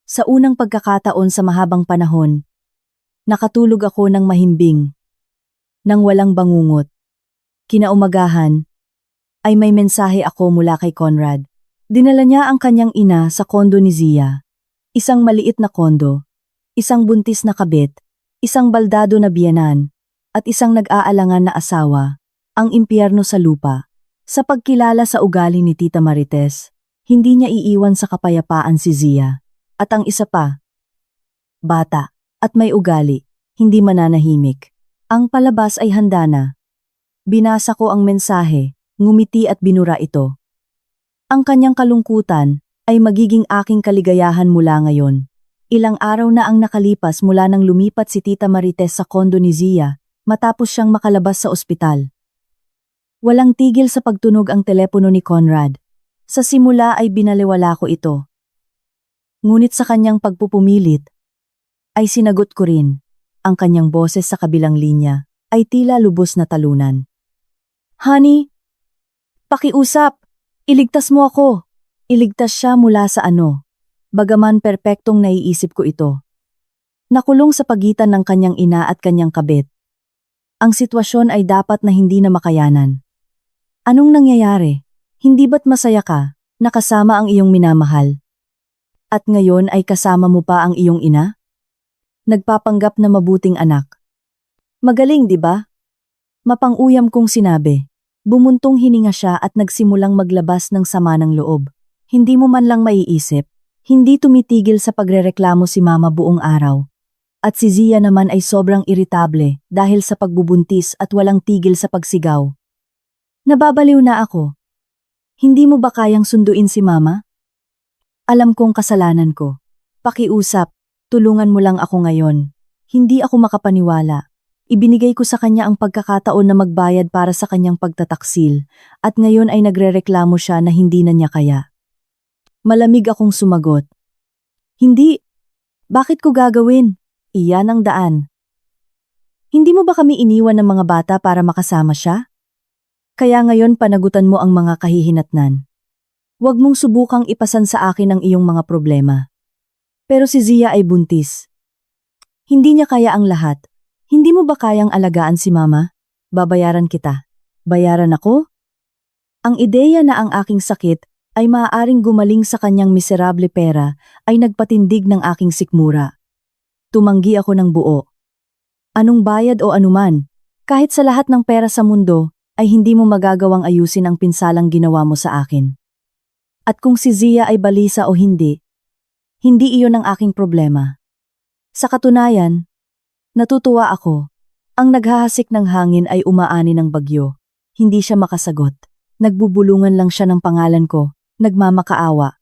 sa unang pagkakataon sa mahabang panahon, nakatulog ako ng mahimbing, nang walang bangungot. Kinaumagahan, ay may mensahe ako mula kay Conrad. Dinala niya ang kanyang ina sa kondo ni Zia. Isang maliit na kondo, isang buntis na kabit, isang baldado na biyenan, at isang nag-aalangan na asawa, ang impyerno sa lupa. Sa pagkilala sa ugali ni Tita Marites, hindi niya iiwan sa kapayapaan si Zia. At ang isa pa, bata, at may ugali, hindi mananahimik. Ang palabas ay handa na. Binasa ko ang mensahe, ngumiti at binura ito. Ang kanyang kalungkutan ay magiging aking kaligayahan mula ngayon. Ilang araw na ang nakalipas mula nang lumipat si Tita Marites sa kondo ni Zia, matapos siyang makalabas sa ospital. Walang tigil sa pagtunog ang telepono ni Conrad. Sa simula ay binaliwala ko ito. Ngunit sa kanyang pagpupumilit, ay sinagot ko rin. Ang kanyang boses sa kabilang linya ay tila lubos na talunan. Honey, pakiusap, iligtas mo ako. Iligtas siya mula sa ano. Bagaman perpektong naiisip ko ito. Nakulong sa pagitan ng kanyang ina at kanyang kabit. Ang sitwasyon ay dapat na hindi na makayanan. Anong nangyayari? Hindi ba't masaya ka, nakasama ang iyong minamahal? At ngayon ay kasama mo pa ang iyong ina? Nagpapanggap na mabuting anak. Magaling, di ba? Mapang-uyam kong sinabi. Bumuntong hininga siya at nagsimulang maglabas ng sama ng loob. Hindi mo man lang maiisip. Hindi tumitigil sa pagrereklamo si mama buong araw. At si Zia naman ay sobrang iritable dahil sa pagbubuntis at walang tigil sa pagsigaw. Nababaliw na ako. Hindi mo ba kayang sunduin si mama? Alam kong kasalanan ko. Pakiusap, tulungan mo lang ako ngayon. Hindi ako makapaniwala. Ibinigay ko sa kanya ang pagkakataon na magbayad para sa kanyang pagtataksil at ngayon ay nagrereklamo siya na hindi na niya kaya. Malamig akong sumagot. Hindi. Bakit ko gagawin? Iyan ang daan. Hindi mo ba kami iniwan ng mga bata para makasama siya? Kaya ngayon panagutan mo ang mga kahihinatnan. Huwag mong subukang ipasan sa akin ang iyong mga problema. Pero si Zia ay buntis. Hindi niya kaya ang lahat. Hindi mo ba kayang alagaan si mama? Babayaran kita. Bayaran ako? Ang ideya na ang aking sakit ay maaaring gumaling sa kanyang miserable pera ay nagpatindig ng aking sikmura. Tumanggi ako ng buo. Anong bayad o anuman, kahit sa lahat ng pera sa mundo, ay hindi mo magagawang ayusin ang pinsalang ginawa mo sa akin. At kung si Zia ay balisa o hindi iyon ang aking problema. Sa katunayan, natutuwa ako. Ang naghahasik ng hangin ay umaani ng bagyo. Hindi siya makasagot. Nagbubulungan lang siya ng pangalan ko, nagmamakaawa.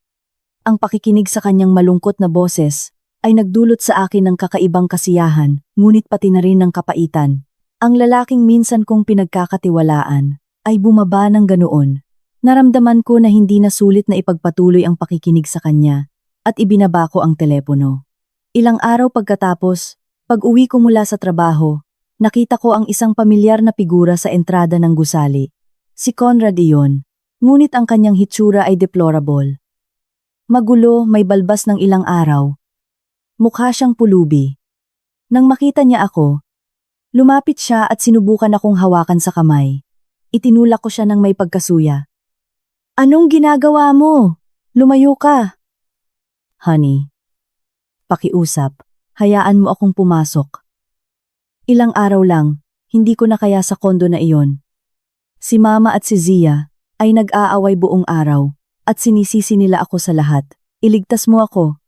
Ang pakikinig sa kanyang malungkot na boses ay nagdulot sa akin ng kakaibang kasiyahan, ngunit pati na rin ng kapaitan. Ang lalaking minsan kong pinagkakatiwalaan ay bumaba ng ganoon. Naramdaman ko na hindi na sulit na ipagpatuloy ang pakikinig sa kanya at ibinaba ko ang telepono. Ilang araw pagkatapos, pag-uwi ko mula sa trabaho, nakita ko ang isang pamilyar na figura sa entrada ng gusali. Si Conrad iyon, ngunit ang kanyang hitsura ay deplorable. Magulo, may balbas ng ilang araw. Mukha siyang pulubi. Nang makita niya ako, lumapit siya at sinubukan akong hawakan sa kamay. Itinulak ko siya ng may pagkasuya. Anong ginagawa mo? Lumayo ka. Honey, pakiusap, hayaan mo akong pumasok. Ilang araw lang, hindi ko na kaya sa kondo na iyon. Si Mama at si Zia ay nag-aaway buong araw at sinisisi nila ako sa lahat. Iligtas mo ako.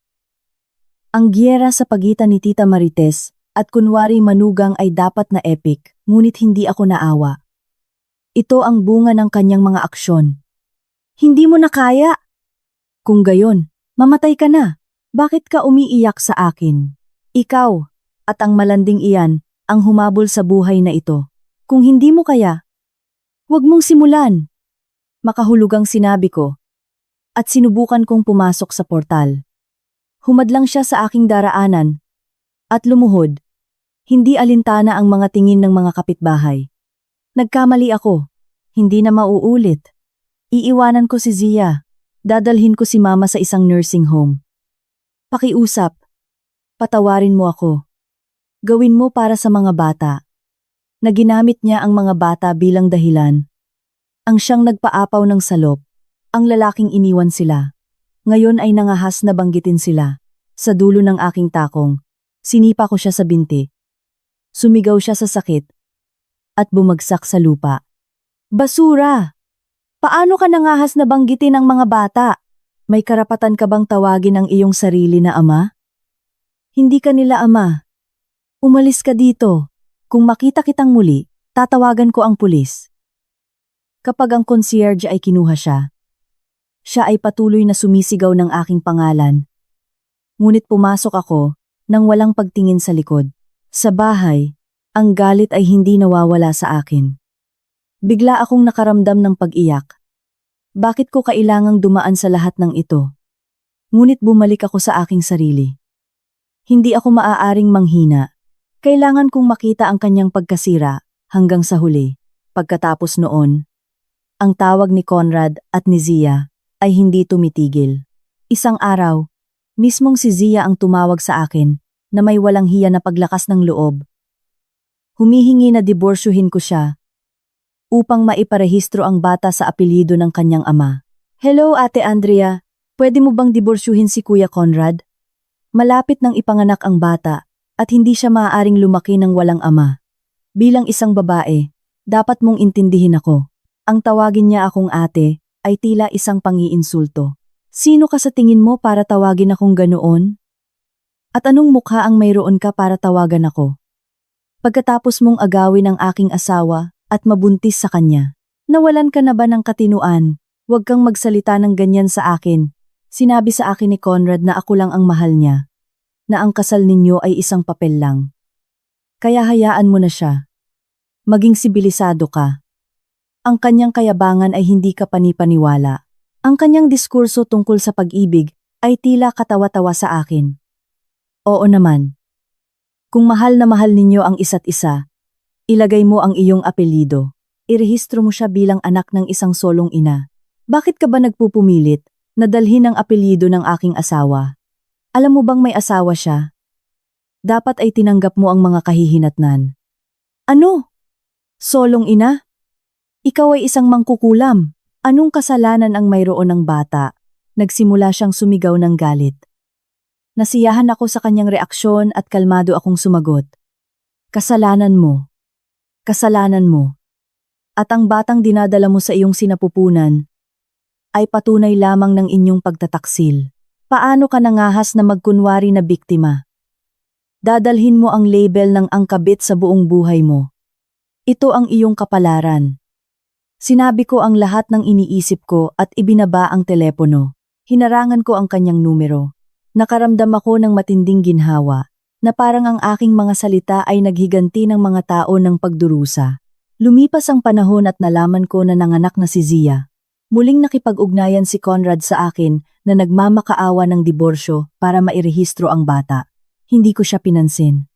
Ang giyera sa pagitan ni Tita Marites at kunwari manugang ay dapat na epic, ngunit hindi ako naawa. Ito ang bunga ng kanyang mga aksyon. Hindi mo na kaya? Kung gayon, mamatay ka na. Bakit ka umiiyak sa akin? Ikaw, at ang malanding iyan, ang humabol sa buhay na ito. Kung hindi mo kaya, huwag mong simulan. Makahulugang sinabi ko. At sinubukan kong pumasok sa portal. Humadlang siya sa aking daraanan. At lumuhod. Hindi alintana ang mga tingin ng mga kapitbahay. Nagkamali ako. Hindi na mauulit. Iiwanan ko si Zia. Dadalhin ko si Mama sa isang nursing home. Pakiusap. Patawarin mo ako. Gawin mo para sa mga bata. Na ginamit niya ang mga bata bilang dahilan. Ang siyang nagpaapaw ng salop. Ang lalaking iniwan sila. Ngayon ay nangahas na banggitin sila. Sa dulo ng aking takong. Sinipa ko siya sa binti. Sumigaw siya sa sakit. At bumagsak sa lupa. Basura! Paano ka nangahas na banggitin ang mga bata? May karapatan ka bang tawagin ang iyong sarili na ama? Hindi ka nila ama. Umalis ka dito. Kung makita kitang muli, tatawagan ko ang pulis. Kapag ang concierge ay kinuha siya, siya ay patuloy na sumisigaw ng aking pangalan. Ngunit pumasok ako nang walang pagtingin sa likod. Sa bahay, Ang galit ay hindi nawawala sa akin. Bigla akong nakaramdam ng pag-iyak. Bakit ko kailangang dumaan sa lahat ng ito? Ngunit bumalik ako sa aking sarili. Hindi ako maaaring manghina. Kailangan kong makita ang kanyang pagkasira hanggang sa huli. Pagkatapos noon, ang tawag ni Conrad at ni Zia ay hindi tumitigil. Isang araw, mismong si Zia ang tumawag sa akin na may walang hiya na paglakas ng loob. Humihingi na diborsyuhin ko siya upang maiparehistro ang bata sa apelyido ng kanyang ama. Hello Ate Andrea, pwede mo bang diborsyuhin si Kuya Conrad? Malapit nang ipanganak ang bata at hindi siya maaaring lumaki ng walang ama. Bilang isang babae, dapat mong intindihin ako. Ang tawagin niya akong ate ay tila isang pangiinsulto. Sino ka sa tingin mo para tawagin akong ganoon? At anong mukha ang mayroon ka para tawagan ako? Pagkatapos mong agawin ang aking asawa at mabuntis sa kanya, nawalan ka na ba ng katinuan? Huwag kang magsalita ng ganyan sa akin. Sinabi sa akin ni Conrad na ako lang ang mahal niya, na ang kasal ninyo ay isang papel lang. Kaya hayaan mo na siya. Maging sibilisado ka. Ang kanyang kayabangan ay hindi ka panipaniwala. Ang kanyang diskurso tungkol sa pag-ibig ay tila katawa-tawa sa akin. Oo naman. Kung mahal na mahal ninyo ang isa't isa, ilagay mo ang iyong apelyido. Irehistro mo siya bilang anak ng isang solong ina. Bakit ka ba nagpupumilit na dalhin ang apelyido ng aking asawa? Alam mo bang may asawa siya? Dapat ay tinanggap mo ang mga kahihinatnan. Ano? Solong ina? Ikaw ay isang mangkukulam. Anong kasalanan ang mayroon ng bata? Nagsimula siyang sumigaw ng galit. Nasiyahan ako sa kanyang reaksyon at kalmado akong sumagot. Kasalanan mo. Kasalanan mo. At ang batang dinadala mo sa iyong sinapupunan ay patunay lamang ng inyong pagtataksil. Paano ka nangahas na magkunwari na biktima? Dadalhin mo ang label ng angkabit sa buong buhay mo. Ito ang iyong kapalaran. Sinabi ko ang lahat ng iniisip ko at ibinaba ang telepono. Hinarangan ko ang kanyang numero. Nakaramdam ako ng matinding ginhawa, na parang ang aking mga salita ay naghiganti ng mga tao ng pagdurusa. Lumipas ang panahon at nalaman ko na nanganak na si Zia. Muling nakipag-ugnayan si Conrad sa akin na nagmamakaawa ng diborsyo para mairehistro ang bata. Hindi ko siya pinansin.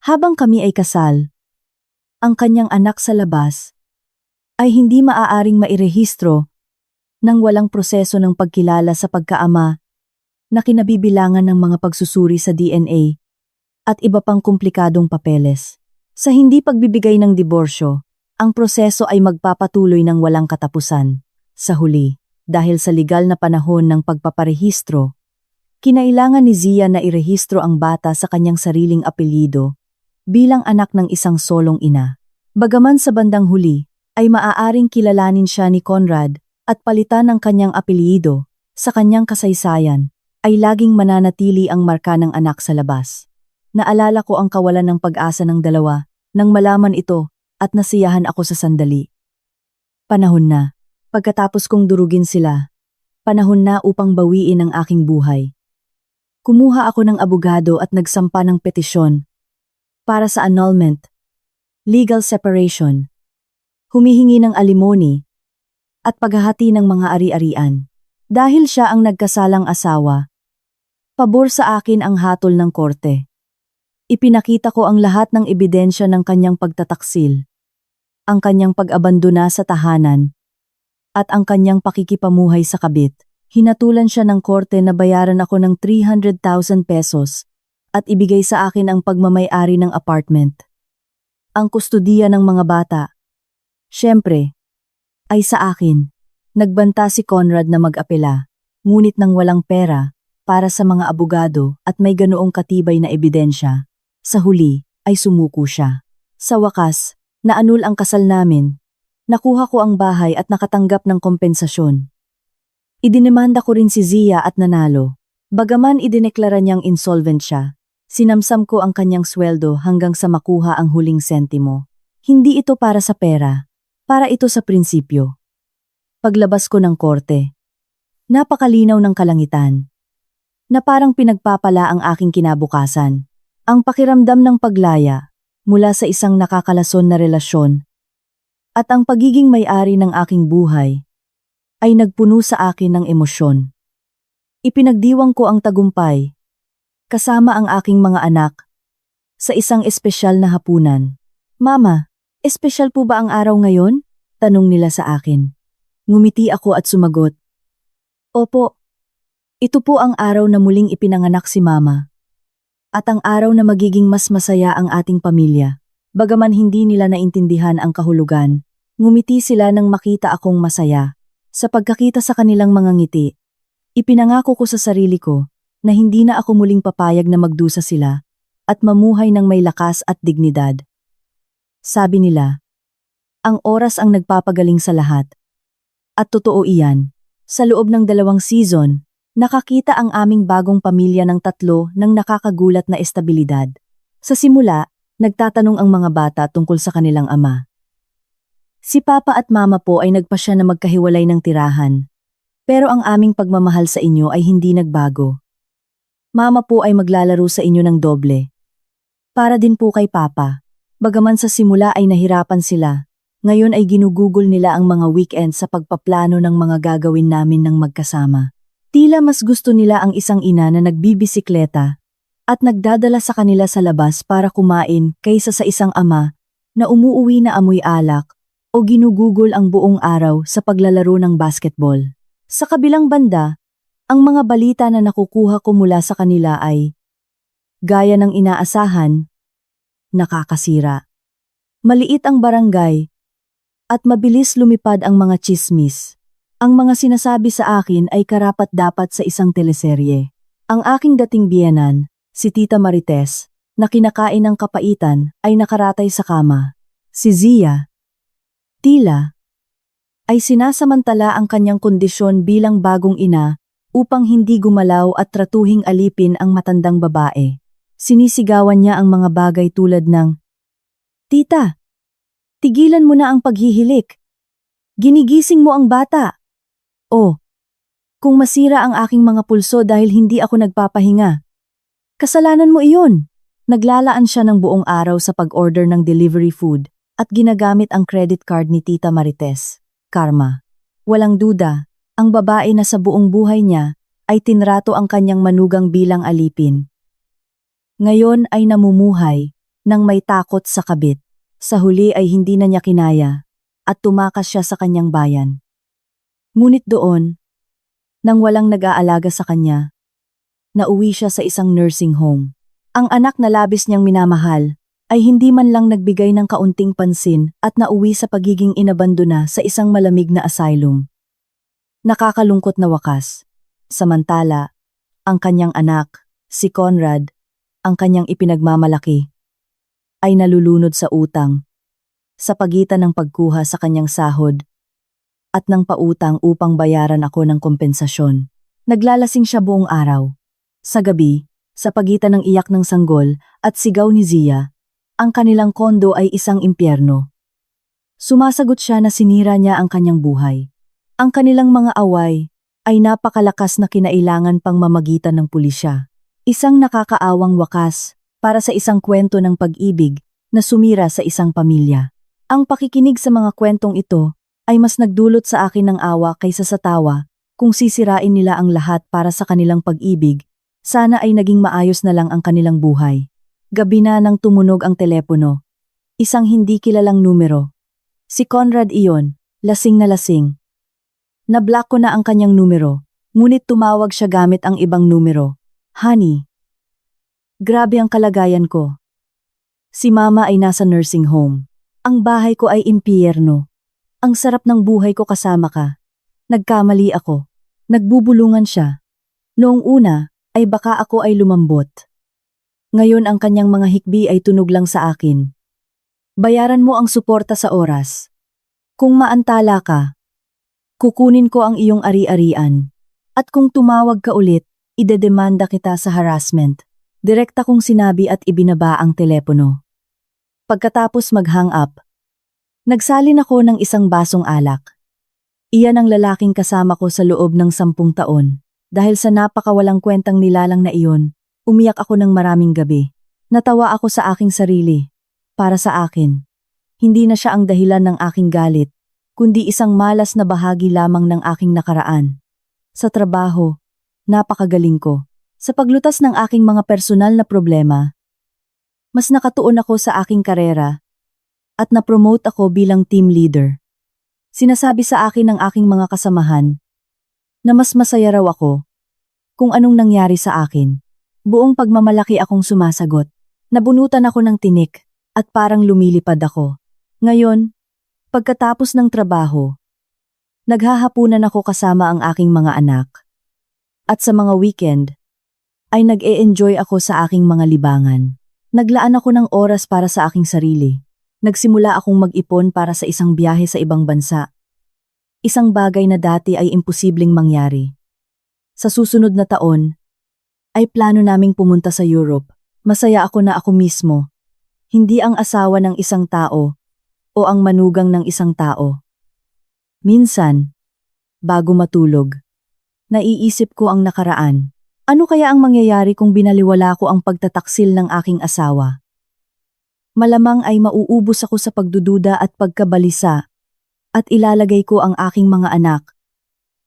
Habang kami ay kasal, ang kanyang anak sa labas ay hindi maaaring mairehistro nang walang proseso ng pagkilala sa pagkaama na kinabibilangan ng mga pagsusuri sa DNA at iba pang komplikadong papeles. Sa hindi pagbibigay ng diborsyo, ang proseso ay magpapatuloy ng walang katapusan. Sa huli, dahil sa legal na panahon ng pagpaparehistro, kinailangan ni Zia na irehistro ang bata sa kanyang sariling apelyido bilang anak ng isang solong ina. Bagaman sa bandang huli, ay maaaring kilalanin siya ni Conrad at palitan ang kanyang apelyido, sa kanyang kasaysayan ay laging mananatili ang marka ng anak sa labas. Naalala ko ang kawalan ng pag-asa ng dalawa nang malaman ito at nasiyahan ako sa sandali. Panahon na. Pagkatapos kong durugin sila, panahon na upang bawiin ang aking buhay. Kumuha ako ng abogado at nagsampa ng petisyon para sa annulment, legal separation, humihingi ng alimony, at paghahati ng mga ari-arian. Dahil siya ang nagkasalang asawa, pabor sa akin ang hatol ng korte. Ipinakita ko ang lahat ng ebidensya ng kanyang pagtataksil, ang kanyang pag-abandona sa tahanan, at ang kanyang pakikipamuhay sa kabit. Hinatulan siya ng korte na bayaran ako ng 300,000 pesos at ibigay sa akin ang pagmamay-ari ng apartment. Ang kustudiya ng mga bata, syempre, ay sa akin. Nagbanta si Conrad na mag-apela, ngunit nang walang pera para sa mga abogado at may ganoong katibay na ebidensya, sa huli ay sumuko siya. Sa wakas, naanul ang kasal namin. Nakuha ko ang bahay at nakatanggap ng kompensasyon. Idinimanda ko rin si Zia at nanalo. Bagaman idineklara niyang insolvent siya, sinamsam ko ang kanyang sweldo hanggang sa makuha ang huling sentimo. Hindi ito para sa pera, para ito sa prinsipyo. Paglabas ko ng korte, napakalinaw ng kalangitan, na parang pinagpapala ang aking kinabukasan. Ang pakiramdam ng paglaya mula sa isang nakakalason na relasyon. At ang pagiging may-ari ng aking buhay ay nagpuno sa akin ng emosyon. Ipinagdiwang ko ang tagumpay, kasama ang aking mga anak, sa isang espesyal na hapunan. Mama, espesyal po ba ang araw ngayon? Tanong nila sa akin. Ngumiti ako at sumagot. Opo, ito po ang araw na muling ipinanganak si Mama. At ang araw na magiging mas masaya ang ating pamilya. Bagaman hindi nila naintindihan ang kahulugan, ngumiti sila nang makita akong masaya. Sa pagkakita sa kanilang mga ngiti, ipinangako ko sa sarili ko na hindi na ako muling papayag na magdusa sila at mamuhay ng may lakas at dignidad. Sabi nila, ang oras ang nagpapagaling sa lahat. At totoo iyan. Sa loob ng 2 season, nakakita ang aming bagong pamilya ng 3 ng nakakagulat na estabilidad. Sa simula, nagtatanong ang mga bata tungkol sa kanilang ama. Si Papa at Mama po ay nagpasya na magkahiwalay ng tirahan. Pero ang aming pagmamahal sa inyo ay hindi nagbago. Mama po ay maglalaro sa inyo ng doble. Para din po kay Papa. Bagaman sa simula ay nahirapan sila, ngayon ay ginugugol nila ang mga weekend sa pagpaplano ng mga gagawin namin ng magkasama. Tila mas gusto nila ang isang ina na nagbibisikleta at nagdadala sa kanila sa labas para kumain kaysa sa isang ama na umuuwi na amoy alak o ginugugol ang buong araw sa paglalaro ng basketball. Sa kabilang banda, ang mga balita na nakukuha ko mula sa kanila ay, gaya ng inaasahan, nakakasira. Maliit ang barangay at mabilis lumipad ang mga tsismis. Ang mga sinasabi sa akin ay karapat-dapat sa isang teleserye. Ang aking dating biyenan, si Tita Marites, na kinakain ng kapaitan, ay nakaratay sa kama. Si Zia, tila, ay sinasamantala ang kanyang kondisyon bilang bagong ina upang hindi gumalaw at tratuhing alipin ang matandang babae. Sinisigawan niya ang mga bagay tulad ng, Tita, tigilan mo na ang paghihilik. Ginigising mo ang bata. O, kung masira ang aking mga pulso dahil hindi ako nagpapahinga. Kasalanan mo iyon. Naglalaan siya ng buong araw sa pag-order ng delivery food at ginagamit ang credit card ni Tita Marites. Karma. Walang duda, ang babae na sa buong buhay niya ay tinrato ang kanyang manugang bilang alipin. Ngayon ay namumuhay nang may takot sa kabit. Sa huli ay hindi na niya kinaya at tumakas siya sa kanyang bayan. Ngunit doon, nang walang nag-aalaga sa kanya, nauwi siya sa isang nursing home. Ang anak na labis niyang minamahal ay hindi man lang nagbigay ng kaunting pansin at nauwi sa pagiging inabandona sa isang malamig na asylum. Nakakalungkot na wakas. Samantala, ang kanyang anak, si Conrad, ang kanyang ipinagmamalaki, ay nalulunod sa utang, sa pagitan ng pagkuha sa kanyang sahod, at ng pautang upang bayaran ako ng kompensasyon. Naglalasing siya buong araw. Sa gabi, sa pagitan ng iyak ng sanggol at sigaw ni Zia, ang kanilang kondo ay isang impyerno. Sumasagot siya na sinira niya ang kanyang buhay. Ang kanilang mga away ay napakalakas na kinailangan pang mamagitan ng pulisya. Isang nakakaawang wakas para sa isang kwento ng pag-ibig na sumira sa isang pamilya. Ang pakikinig sa mga kwentong ito ay mas nagdulot sa akin ng awa kaysa sa tawa. Kung sisirain nila ang lahat para sa kanilang pag-ibig, sana ay naging maayos na lang ang kanilang buhay. Gabi na nang tumunog ang telepono. Isang hindi kilalang numero. Si Conrad iyon, lasing na lasing. Nablock ko na ang kanyang numero, ngunit tumawag siya gamit ang ibang numero. Honey. Grabe ang kalagayan ko. Si Mama ay nasa nursing home. Ang bahay ko ay impyerno. Ang sarap ng buhay ko kasama ka. Nagkamali ako. Nagbubulungan siya. Noong una, ay baka ako ay lumambot. Ngayon ang kanyang mga hikbi ay tunog lang sa akin. Bayaran mo ang suporta sa oras. Kung maantala ka, kukunin ko ang iyong ari-arian. At kung tumawag ka ulit, idedemanda kita sa harassment. Direkta kong sinabi at ibinaba ang telepono. Pagkatapos mag-hang up, nagsalin ako ng isang basong alak. Iyan ang lalaking kasama ko sa loob ng 10 taon. Dahil sa napakawalang kwentang nilalang na iyon, umiyak ako ng maraming gabi. Natawa ako sa aking sarili. para sa akin. Hindi na siya ang dahilan ng aking galit, kundi isang malas na bahagi lamang ng aking nakaraan. Sa trabaho, napakagaling ko. Sa paglutas ng aking mga personal na problema, mas nakatuon ako sa aking karera at na-promote ako bilang team leader. Sinasabi sa akin ng aking mga kasamahan na mas masaya raw ako kung anong nangyari sa akin. Buong pagmamalaki akong sumasagot. Nabunutan ako ng tinik at parang lumilipad ako. Ngayon, pagkatapos ng trabaho, naghahapunan ako kasama ang aking mga anak. At sa mga weekend, ay nag-e-enjoy ako sa aking mga libangan. Naglaan ako ng oras para sa aking sarili. Nagsimula akong mag-ipon para sa isang biyahe sa ibang bansa. Isang bagay na dati ay imposibleng mangyari. Sa susunod na taon, ay plano naming pumunta sa Europe. Masaya ako na ako mismo, hindi ang asawa ng isang tao o ang manugang ng isang tao. Minsan, bago matulog, naiisip ko ang nakaraan. Ano kaya ang mangyayari kung binaliwala ko ang pagtataksil ng aking asawa? Malamang ay mauubos ako sa pagdududa at pagkabalisa at ilalagay ko ang aking mga anak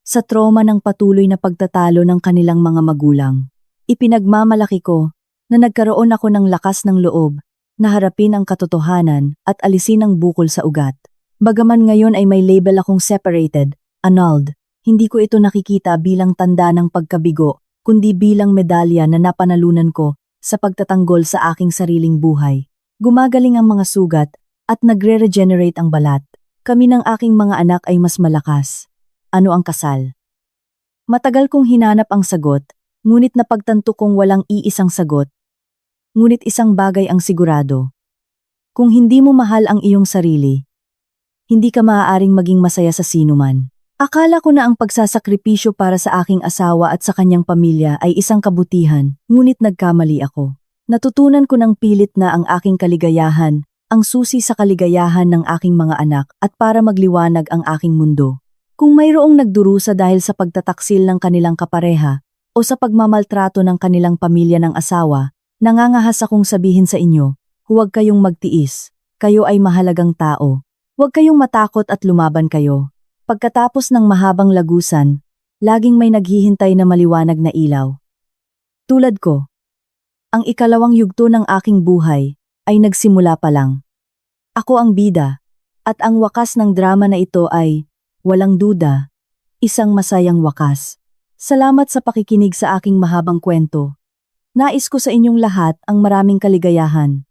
sa trauma ng patuloy na pagtatalo ng kanilang mga magulang. Ipinagmamalaki ko na nagkaroon ako ng lakas ng loob na harapin ang katotohanan at alisin ang bukol sa ugat. Bagaman ngayon ay may label akong separated, annulled, hindi ko ito nakikita bilang tanda ng pagkabigo, kundi bilang medalya na napanalunan ko sa pagtatanggol sa aking sariling buhay. Gumagaling ang mga sugat at nagre-regenerate ang balat. Kami ng aking mga anak ay mas malakas. Ano ang kasal? Matagal kong hinanap ang sagot, ngunit napagtanto kong walang iisang sagot. Ngunit isang bagay ang sigurado. Kung hindi mo mahal ang iyong sarili, hindi ka maaaring maging masaya sa sinuman. Akala ko na ang pagsasakripisyo para sa aking asawa at sa kanyang pamilya ay isang kabutihan, ngunit nagkamali ako. Natutunan ko ng pilit na ang aking kaligayahan, ang susi sa kaligayahan ng aking mga anak at para magliwanag ang aking mundo. Kung mayroong nagdurusa dahil sa pagtataksil ng kanilang kapareha o sa pagmamaltrato ng kanilang pamilya ng asawa, nangangahas akong sabihin sa inyo, huwag kayong magtiis, kayo ay mahalagang tao. Huwag kayong matakot at lumaban kayo. Pagkatapos ng mahabang lagusan, laging may naghihintay na maliwanag na ilaw. Tulad ko, ang ikalawang yugto ng aking buhay ay nagsimula pa lang. Ako ang bida, at ang wakas ng drama na ito ay, walang duda, isang masayang wakas. Salamat sa pakikinig sa aking mahabang kwento. Nais ko sa inyong lahat ang maraming kaligayahan.